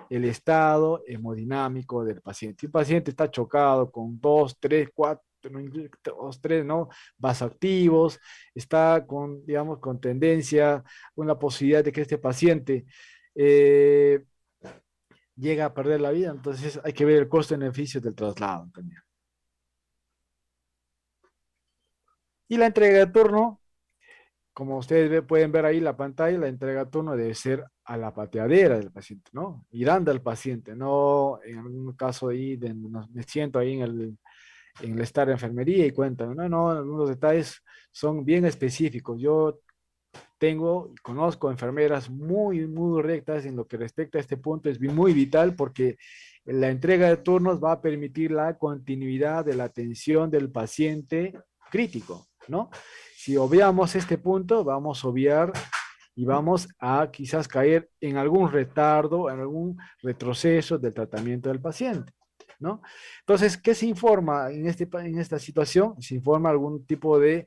el estado hemodinámico del paciente. Si el paciente está chocado con 2, 3, 4, dos, tres, ¿no? Vasoactivos, está con, digamos, con tendencia, con la posibilidad de que este paciente eh, llegue a perder la vida, entonces hay que ver el costo-beneficio del traslado también. Y la entrega de turno, como ustedes pueden ver ahí en la pantalla, la entrega de turno debe ser a la pateadera del paciente, ¿no? Mirando al paciente, no en algún caso ahí, me siento ahí en el estar de enfermería y cuentan, no, algunos detalles son bien específicos. Yo tengo y conozco enfermeras muy rectas en lo que respecta a este punto, es muy vital porque la entrega de turnos va a permitir la continuidad de la atención del paciente crítico, ¿no? Si obviamos este punto, vamos a obviar y vamos a quizás caer en algún retardo, en algún retroceso del tratamiento del paciente, ¿no? Entonces, ¿qué se informa en esta situación? Se informa algún tipo de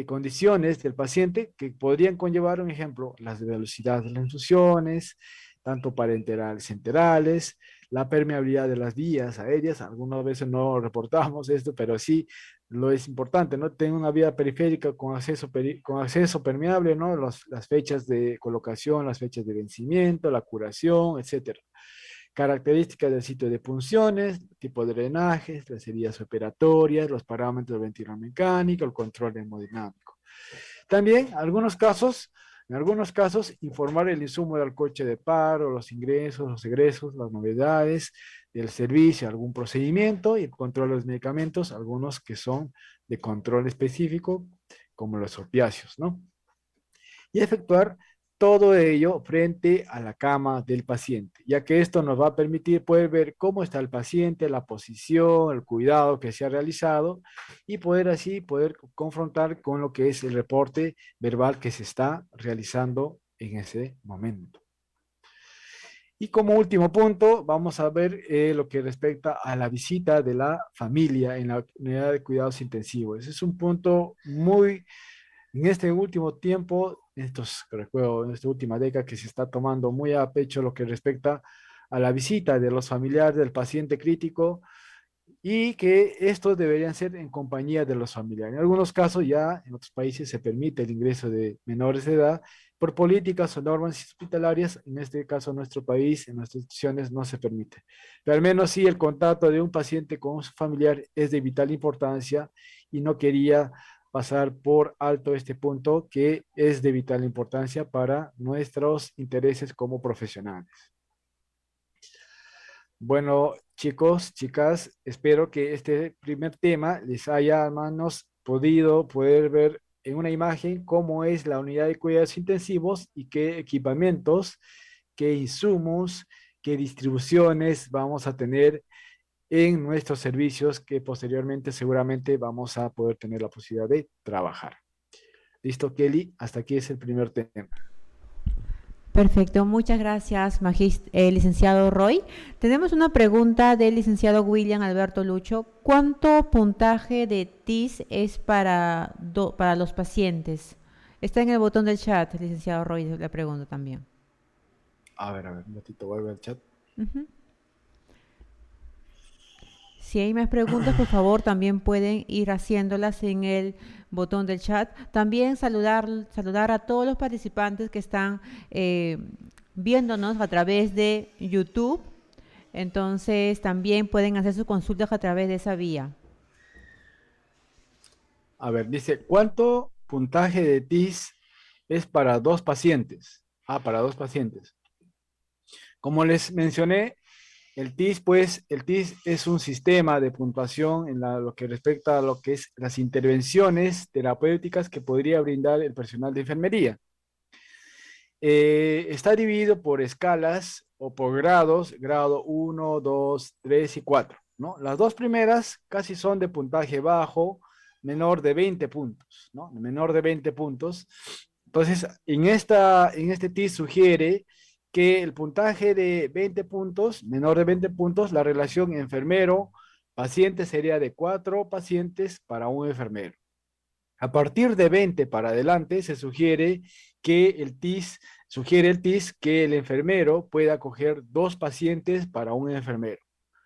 condiciones del paciente que podrían conllevar, un ejemplo, las velocidades de las infusiones, tanto parenterales, enterales, la permeabilidad de las vías aéreas. Algunas veces no reportamos esto, pero sí lo es importante, ¿no? Tener una vía periférica con acceso permeable, ¿no? Las fechas de colocación, las fechas de vencimiento, la curación, etcétera. Características del sitio de punciones, tipo de drenajes, las heridas operatorias, los parámetros de ventilación mecánica, el control hemodinámico. También, en algunos casos, informar el insumo del coche de paro, los ingresos, los egresos, las novedades del servicio, algún procedimiento y el control de los medicamentos, algunos que son de control específico, como los opiáceos, ¿no? Y efectuar todo ello frente a la cama del paciente, ya que esto nos va a permitir poder ver cómo está el paciente, la posición, el cuidado que se ha realizado y poder así poder confrontar con lo que es el reporte verbal que se está realizando en ese momento. Y como último punto, vamos a ver lo que respecta a la visita de la familia en la unidad de cuidados intensivos. Ese es un punto muy en este último tiempo, recuerdo, en esta última década que se está tomando muy a pecho lo que respecta a la visita de los familiares del paciente crítico y que estos deberían ser en compañía de los familiares. En algunos casos ya en otros países se permite el ingreso de menores de edad por políticas o normas hospitalarias. En este caso en nuestro país, en nuestras instituciones no se permite. Pero al menos sí el contacto de un paciente con su familiar es de vital importancia y no quería pasar por alto este punto que es de vital importancia para nuestros intereses como profesionales. Bueno, chicos, chicas, espero que este primer tema les haya, hermanos, poder ver en una imagen cómo es la unidad de cuidados intensivos y qué equipamientos, qué insumos, qué distribuciones vamos a tener en nuestros servicios que posteriormente seguramente vamos a poder tener la posibilidad de trabajar. Listo, Kelly, hasta aquí es el primer tema. Perfecto, muchas gracias, licenciado Roy. Tenemos una pregunta del licenciado William Alberto Lucho. ¿Cuánto puntaje de TIS es para los pacientes? Está en el botón del chat, licenciado Roy, la pregunta también. A ver, un ratito, vuelvo al chat. Uh-huh. Si hay más preguntas, por favor, también pueden ir haciéndolas en el botón del chat. También saludar a todos los participantes que están viéndonos a través de YouTube. Entonces, también pueden hacer sus consultas a través de esa vía. A ver, dice, ¿cuánto puntaje de TIS es para dos pacientes? Para dos pacientes. Como les mencioné, el TIS es un sistema de puntuación en lo que respecta a lo que es las intervenciones terapéuticas que podría brindar el personal de enfermería. Está dividido por escalas o por grados, grado 1, 2, 3 y 4, ¿no? Las dos primeras casi son de puntaje bajo, menor de 20 puntos, ¿no? Menor de 20 puntos. Entonces, en este TIS sugiere que el puntaje de 20 puntos, menor de 20 puntos, la relación enfermero-paciente sería de 4 pacientes para un enfermero. A partir de 20 para adelante se sugiere el TIS que el enfermero pueda acoger 2 pacientes para un enfermero,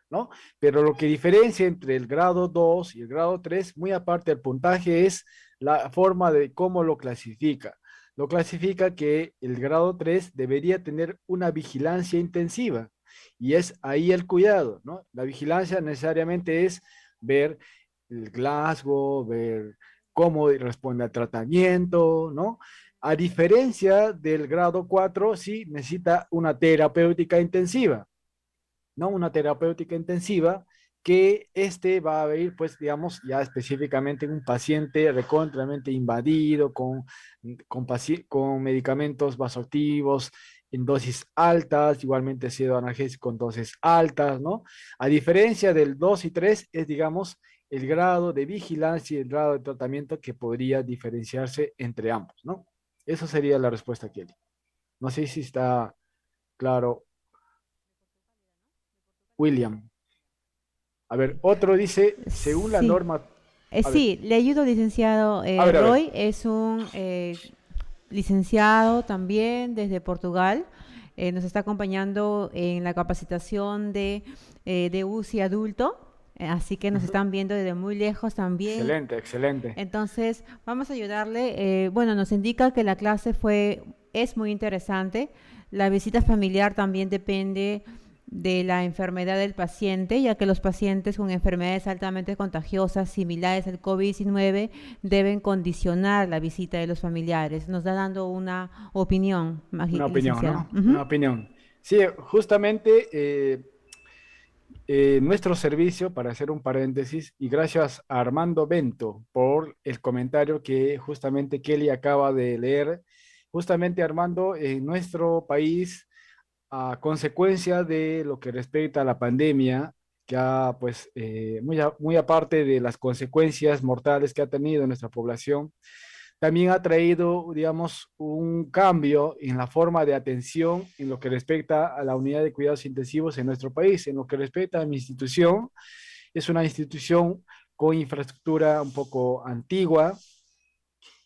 ¿no? Pero lo que diferencia entre el grado 2 y el grado 3, muy aparte del puntaje, es la forma de cómo lo clasifica. Lo clasifica que el grado 3 debería tener una vigilancia intensiva y es ahí el cuidado, ¿no? La vigilancia necesariamente es ver el Glasgow, ver cómo responde al tratamiento, ¿no? A diferencia del grado 4, sí necesita una terapéutica intensiva, ¿no? Una terapéutica intensiva que va a ir, pues, digamos, ya específicamente en un paciente recontramente invadido, con medicamentos vasoactivos en dosis altas, igualmente ácido analgésico en dosis altas, ¿no? A diferencia del 2 y 3, es, digamos, el grado de vigilancia y el grado de tratamiento que podría diferenciarse entre ambos, ¿no? Eso sería la respuesta, Kelly. No sé si está claro, William. A ver, otro dice, según la Sí, norma, a ver, sí, le ayudo, licenciado a ver, Roy. Es un licenciado también desde Portugal. Nos está acompañando en la capacitación de UCI adulto. Así que nos ujú, están viendo desde muy lejos también. excelente, excelente. Entonces, vamos a ayudarle. Bueno, nos indica que la clase es muy interesante. La visita familiar también depende de la enfermedad del paciente, ya que los pacientes con enfermedades altamente contagiosas, similares al COVID-19, deben condicionar la visita de los familiares. Nos da dando una opinión, Una opinión, licenciado. ¿no? Ujú. Una opinión. Sí, justamente nuestro servicio, para hacer un paréntesis, y gracias a Armando Bento por el comentario que justamente Kelly acaba de leer. Justamente Armando, en nuestro país, a consecuencia de lo que respecta a la pandemia, que ha, pues, muy aparte de las consecuencias mortales que ha tenido en nuestra población, también ha traído, digamos, un cambio en la forma de atención en lo que respecta a la unidad de cuidados intensivos en nuestro país. En lo que respecta a mi institución, es una institución con infraestructura un poco antigua,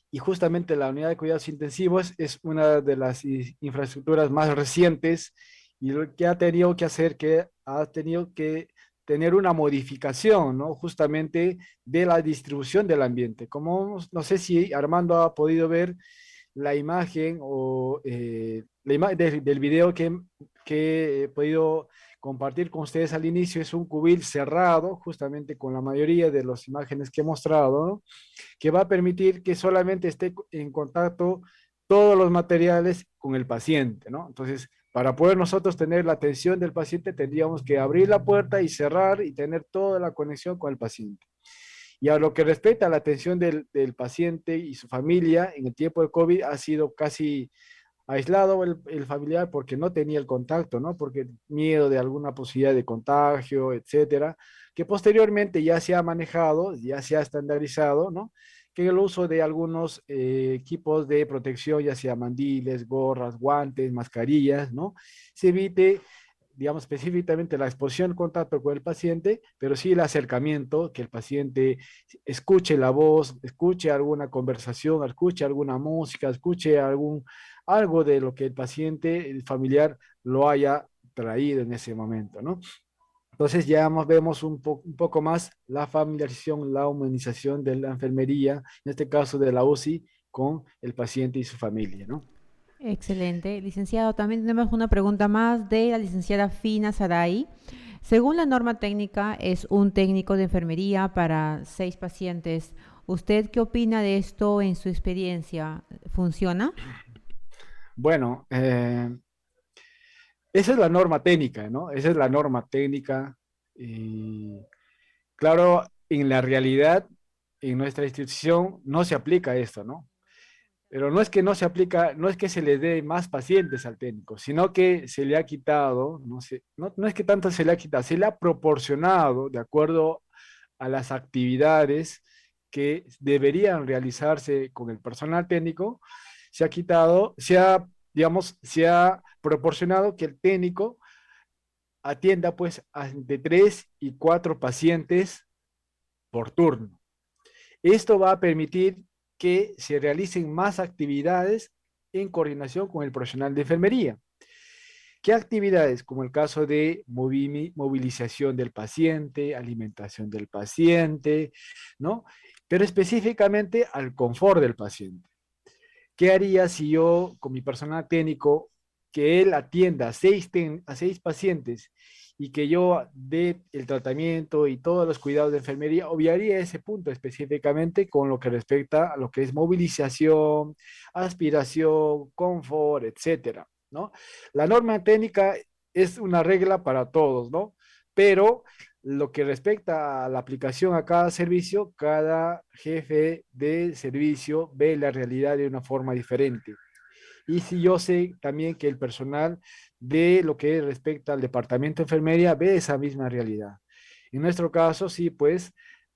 y justamente la unidad de cuidados intensivos es una de las infraestructuras más recientes, y lo que ha tenido que hacer que ha tenido que tener una modificación, ¿no? Justamente de la distribución del ambiente. Como no sé si Armando ha podido ver la imagen o del video que he podido compartir con ustedes al inicio. Es un cubil cerrado, justamente con la mayoría de las imágenes que he mostrado, ¿no? Que va a permitir que solamente esté en contacto todos los materiales con el paciente, ¿no? Entonces, para poder nosotros tener la atención del paciente, tendríamos que abrir la puerta y cerrar y tener toda la conexión con el paciente. Y a lo que respecta a la atención del paciente y su familia, en el tiempo de COVID ha sido casi aislado el familiar porque no tenía el contacto, ¿no? Porque miedo de alguna posibilidad de contagio, etcétera, que posteriormente ya se ha manejado, ya se ha estandarizado, ¿no? Que el uso de algunos equipos de protección, ya sea mandiles, gorras, guantes, mascarillas, ¿no? Se evite, digamos, específicamente la exposición en contacto con el paciente, pero sí el acercamiento, que el paciente escuche la voz, escuche alguna conversación, escuche alguna música, escuche algo de lo que el paciente, el familiar, lo haya traído en ese momento, ¿no? Entonces ya vemos un poco más la familiarización, la humanización de la enfermería, en este caso de la UCI, con el paciente y su familia, ¿no? Excelente. Licenciado, también tenemos una pregunta más de la licenciada Fina Saray. Según la norma técnica, es un técnico de enfermería para 6 pacientes. ¿Usted qué opina de esto en su experiencia? ¿Funciona? Bueno, esa es la norma técnica, ¿no? Esa es la norma técnica. Y claro, en la realidad, en nuestra institución no se aplica esto, ¿no? Pero no es que no se aplica, no es que se le dé más pacientes al técnico, sino que se le ha quitado, no es que tanto se le ha quitado, se le ha proporcionado de acuerdo a las actividades que deberían realizarse con el personal técnico. Se ha quitado, digamos, se ha proporcionado que el técnico atienda pues de 3 y 4 pacientes por turno. Esto va a permitir que se realicen más actividades en coordinación con el profesional de enfermería. ¿Qué actividades? Como el caso de movilización del paciente, alimentación del paciente, ¿no? Pero específicamente al confort del paciente. ¿Qué haría si yo, con mi personal técnico, que él atienda a seis pacientes y que yo dé el tratamiento y todos los cuidados de enfermería? Obviaría ese punto específicamente con lo que respecta a lo que es movilización, aspiración, confort, etcétera, ¿no? La norma técnica es una regla para todos, ¿no? Pero lo que respecta a la aplicación a cada servicio, cada jefe de servicio ve la realidad de una forma diferente. Y si yo sé también que el personal de lo que respecta al departamento de enfermería ve esa misma realidad. En nuestro caso, sí, pues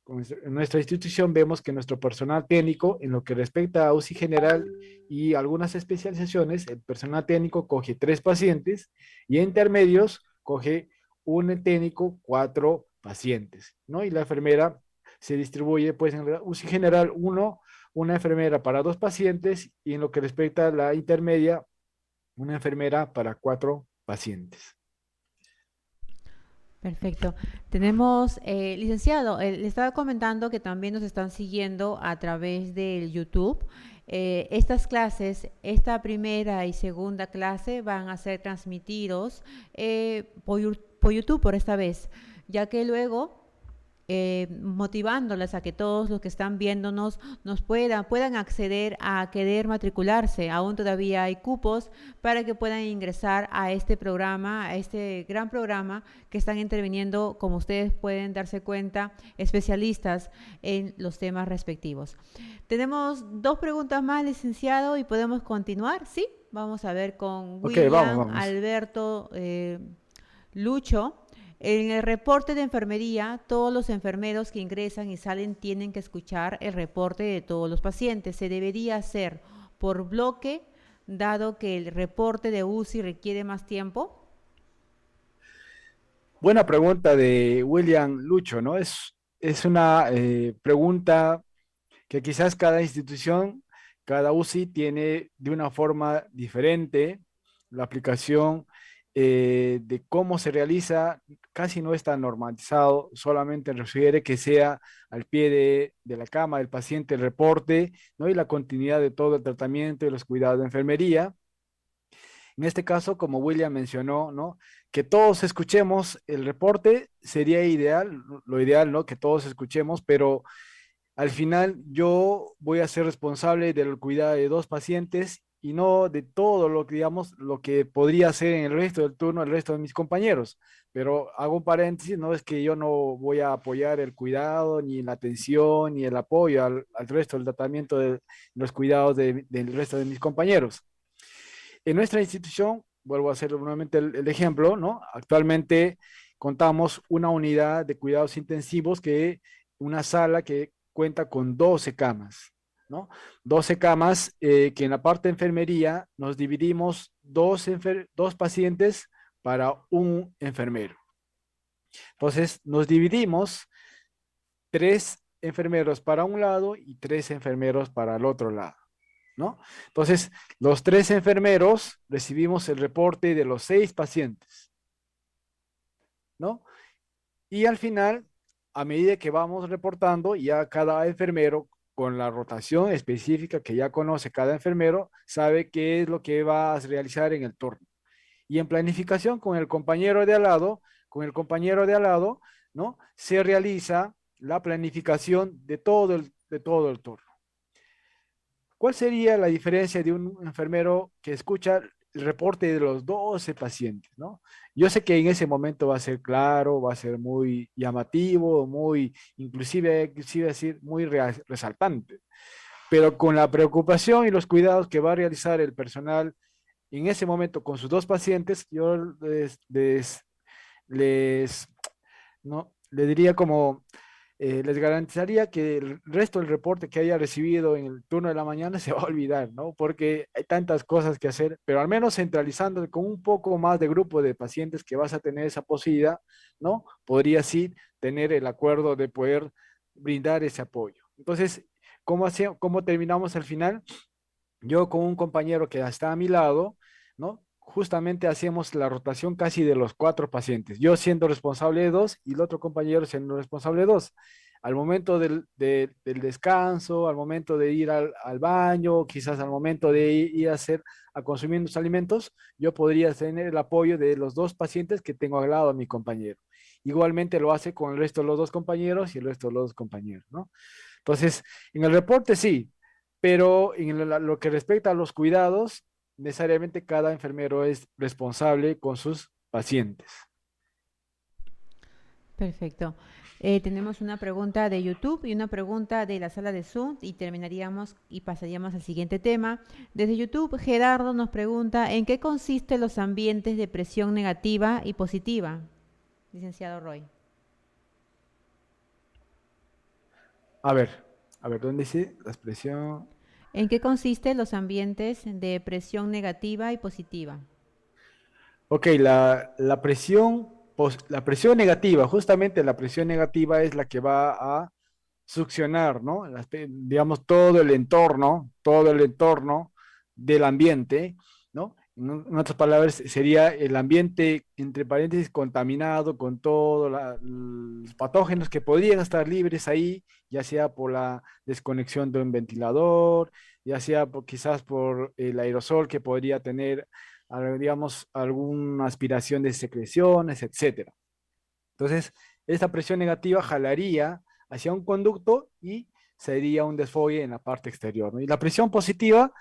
En nuestra institución vemos que nuestro personal técnico, en lo que respecta a UCI general y algunas especializaciones, el personal técnico coge 3 pacientes y en intermedios coge un técnico 4 pacientes, ¿no? Y la enfermera se distribuye, pues en la UCI general, una enfermera para 2 pacientes y en lo que respecta a la intermedia, una enfermera para 4 pacientes. Perfecto. Tenemos, licenciado, le estaba comentando que también nos están siguiendo a través del YouTube. Estas clases, esta primera y segunda clase van a ser transmitidos por YouTube por esta vez, ya que luego motivándoles a que todos los que están viéndonos nos puedan acceder a querer matricularse. Aún todavía hay cupos para que puedan ingresar a este programa, a este gran programa que están interviniendo, como ustedes pueden darse cuenta, especialistas en los temas respectivos. Tenemos 2 preguntas más, licenciado, y podemos continuar, ¿sí? Vamos a ver con Ok, vamos, William vamos. Alberto Lucho. En el reporte de enfermería, todos los enfermeros que ingresan y salen tienen que escuchar el reporte de todos los pacientes. Se debería hacer por bloque, dado que el reporte de UCI requiere más tiempo. Buena pregunta de William Lucho, ¿no? Es una pregunta que quizás cada institución, cada UCI tiene de una forma diferente. La aplicación de cómo se realiza casi no está normalizado, solamente refiere que sea al pie de la cama del paciente el reporte, ¿no? Y la continuidad de todo el tratamiento y los cuidados de enfermería. En este caso, como William mencionó, ¿no? Que todos escuchemos el reporte sería ideal, lo ideal, ¿no? Que todos escuchemos, pero al final yo voy a ser responsable del cuidado de 2 pacientes y no de todo lo que, digamos, lo que podría hacer en el resto del turno el resto de mis compañeros. Pero hago un paréntesis, no es que yo no voy a apoyar el cuidado, ni la atención, ni el apoyo al resto del tratamiento de los cuidados del resto de mis compañeros. En nuestra institución, vuelvo a hacer nuevamente el ejemplo, ¿no? Actualmente contamos una unidad de cuidados intensivos una sala que cuenta con 12 camas, ¿no? 12 camas que en la parte de enfermería nos dividimos 2 pacientes para un enfermero. Entonces, nos dividimos 3 enfermeros para un lado y 3 enfermeros para el otro lado, ¿no? Entonces, los 3 enfermeros recibimos el reporte de los 6 pacientes, ¿no? Y al final, a medida que vamos reportando, ya cada enfermero, con la rotación específica que ya conoce cada enfermero, sabe qué es lo que va a realizar en el turno. Y en planificación con el compañero de al lado, ¿no? Se realiza la planificación de todo el turno. ¿Cuál sería la diferencia de un enfermero que escucha el reporte de los 12 pacientes, ¿no? Yo sé que en ese momento va a ser claro, va a ser muy llamativo, inclusive decir, muy resaltante, pero con la preocupación y los cuidados que va a realizar el personal en ese momento con sus 2 pacientes, yo les no, le diría como les garantizaría que el resto del reporte que haya recibido en el turno de la mañana se va a olvidar, ¿no? Porque hay tantas cosas que hacer, pero al menos centralizando con un poco más de grupo de pacientes que vas a tener esa posibilidad, ¿no? Podría sí tener el acuerdo de poder brindar ese apoyo. Entonces, ¿cómo terminamos al final? Yo con un compañero que está a mi lado, ¿no? Justamente hacíamos la rotación casi de los 4 pacientes, yo siendo responsable de 2 y el otro compañero siendo responsable de 2. Al momento del descanso, al momento de ir al baño, quizás al momento de ir a consumir los alimentos, yo podría tener el apoyo de los 2 pacientes que tengo al lado a mi compañero. Igualmente lo hace con el resto de los 2 compañeros y el resto de los 2 compañeros, ¿no? Entonces, en el reporte sí, pero en lo que respecta a los cuidados, necesariamente cada enfermero es responsable con sus pacientes. Perfecto. Tenemos una pregunta de YouTube y una pregunta de la sala de Zoom y terminaríamos y pasaríamos al siguiente tema. Desde YouTube, Gerardo nos pregunta, ¿en qué consisten los ambientes de presión negativa y positiva? Licenciado Roy. A ver, a ver, ¿dónde dice la expresión? ¿En qué consisten los ambientes de presión negativa y positiva? Ok, la presión, la presión negativa, justamente la presión negativa es la que va a succionar, ¿no? Digamos, todo el entorno del ambiente, ¿no? En otras palabras, sería el ambiente, entre paréntesis, contaminado con todos los patógenos que podrían estar libres ahí, ya sea por la desconexión de un ventilador, ya sea quizás por el aerosol que podría tener, digamos, alguna aspiración de secreciones, etcétera. Entonces, esta presión negativa jalaría hacia un conducto y sería un desfogue en la parte exterior, ¿no? Y la presión positiva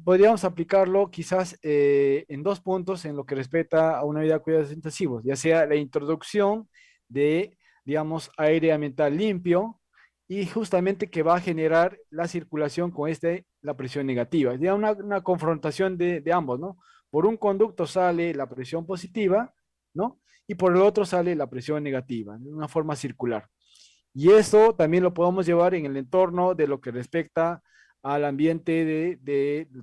podríamos aplicarlo quizás en dos puntos en lo que respecta a una vida de cuidados intensivos, ya sea la introducción de, digamos, aire ambiental limpio y justamente que va a generar la circulación con la presión negativa. Ya una confrontación de ambos, ¿no? Por un conducto sale la presión positiva, ¿no? Y por el otro sale la presión negativa, de una forma circular. Y eso también lo podemos llevar en el entorno de lo que respecta al ambiente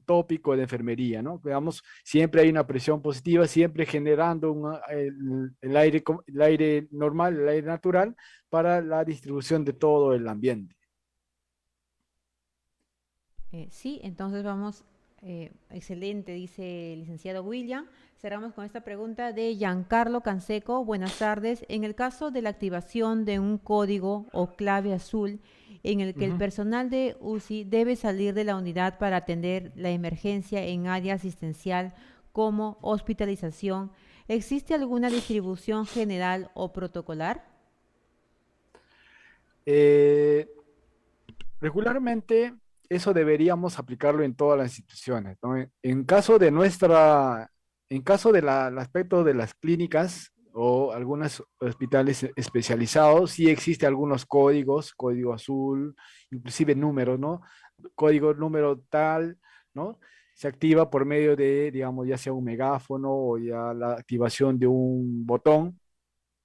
tópico de enfermería, ¿no? Veamos, siempre hay una presión positiva, siempre generando el aire normal, el aire natural, para la distribución de todo el ambiente. Sí, entonces vamos, excelente, dice el licenciado William. Cerramos con esta pregunta de Giancarlo Canseco. Buenas tardes. En el caso de la activación de un código o clave azul en el que el Ujú. personal de UCI debe salir de la unidad para atender la emergencia en área asistencial como hospitalización, ¿existe alguna distribución general o protocolar? Eh, Regularmente, eso deberíamos aplicarlo en todas las instituciones, ¿no? En caso del aspecto de las clínicas o algunos hospitales especializados, sí existe algunos códigos, código azul, inclusive números, ¿no? Código número tal, ¿no? Se activa por medio de, digamos, ya sea un megáfono o ya la activación de un botón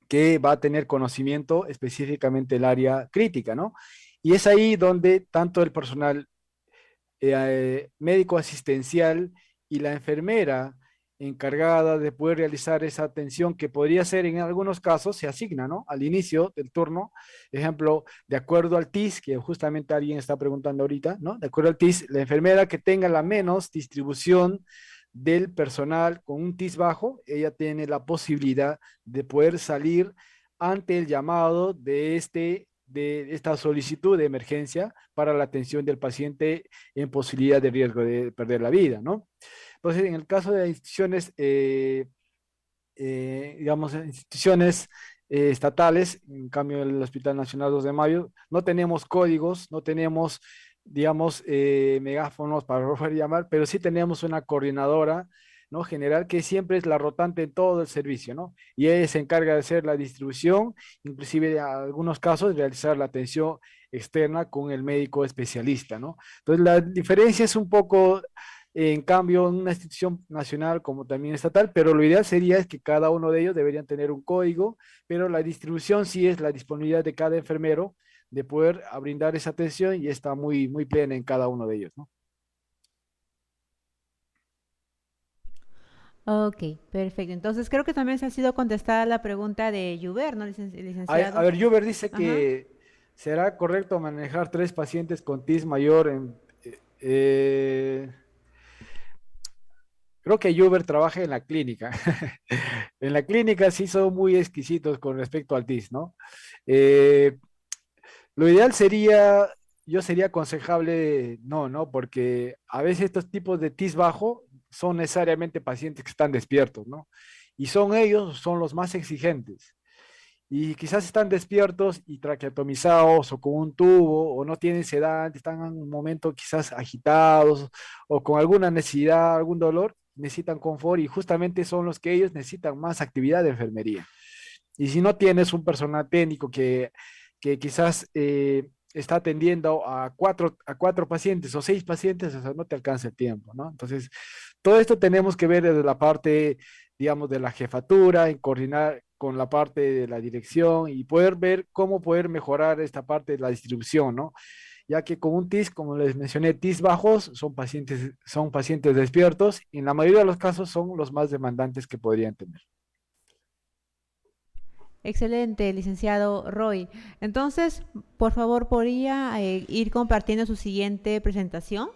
que va a tener conocimiento específicamente el área crítica, ¿no? Y es ahí donde tanto el personal médico asistencial y la enfermera encargada de poder realizar esa atención que podría ser en algunos casos se asigna, ¿no? Al inicio del turno, ejemplo, de acuerdo al TIS, que justamente alguien está preguntando ahorita, ¿no? De acuerdo al TIS, la enfermera que tenga la menos distribución del personal con un TIS bajo, ella tiene la posibilidad de poder salir ante el llamado de esta solicitud de emergencia para la atención del paciente en posibilidad de riesgo de perder la vida, ¿no? Entonces, en el caso de instituciones, digamos, instituciones estatales, en cambio el Hospital Nacional 2 de Mayo, no tenemos códigos, no tenemos, digamos, megáfonos para poder llamar, pero sí tenemos una coordinadora, ¿no? General, que siempre es la rotante en todo el servicio, ¿no? Y ella se encarga de hacer la distribución, inclusive en algunos casos realizar la atención externa con el médico especialista, ¿no? Entonces la diferencia es un poco en cambio, en una institución nacional como también estatal, pero lo ideal sería es que cada uno de ellos deberían tener un código, pero la distribución sí es la disponibilidad de cada enfermero de poder brindar esa atención y está muy, muy plena en cada uno de ellos, ¿no? Ok, perfecto. Entonces creo que también se ha sido contestada la pregunta de Juber, ¿no, A licenciado? ver, Juber dice Ajá. que será correcto manejar tres pacientes con TIS mayor eh, creo que Juber trabaja en la clínica. En la clínica sí son muy exquisitos con respecto al TIS, ¿no? Eh, Lo ideal sería, yo sería aconsejable, no, ¿no? Porque a veces estos tipos de TIS bajo son necesariamente pacientes que están despiertos, ¿no? Y son ellos, son los más exigentes. Y quizás están despiertos y traqueotomizados o con un tubo o no tienen sedante, están en un momento quizás agitados o con alguna necesidad, algún dolor, necesitan confort y justamente son los que ellos necesitan más actividad de enfermería. Y si no tienes un personal técnico que quizás está atendiendo a cuatro pacientes o seis pacientes, o sea, no te alcanza el tiempo, ¿no? Entonces, todo esto tenemos que ver desde la parte, digamos, de la jefatura, en con la parte de la dirección y poder ver cómo poder mejorar esta parte de la distribución, ¿no? Ya que con un TIS, como les mencioné, TIS bajos son pacientes despiertos y en la mayoría de los casos son los más demandantes que podrían tener. Excelente, licenciado Roy. Entonces, por favor, ¿podría ir compartiendo su siguiente presentación?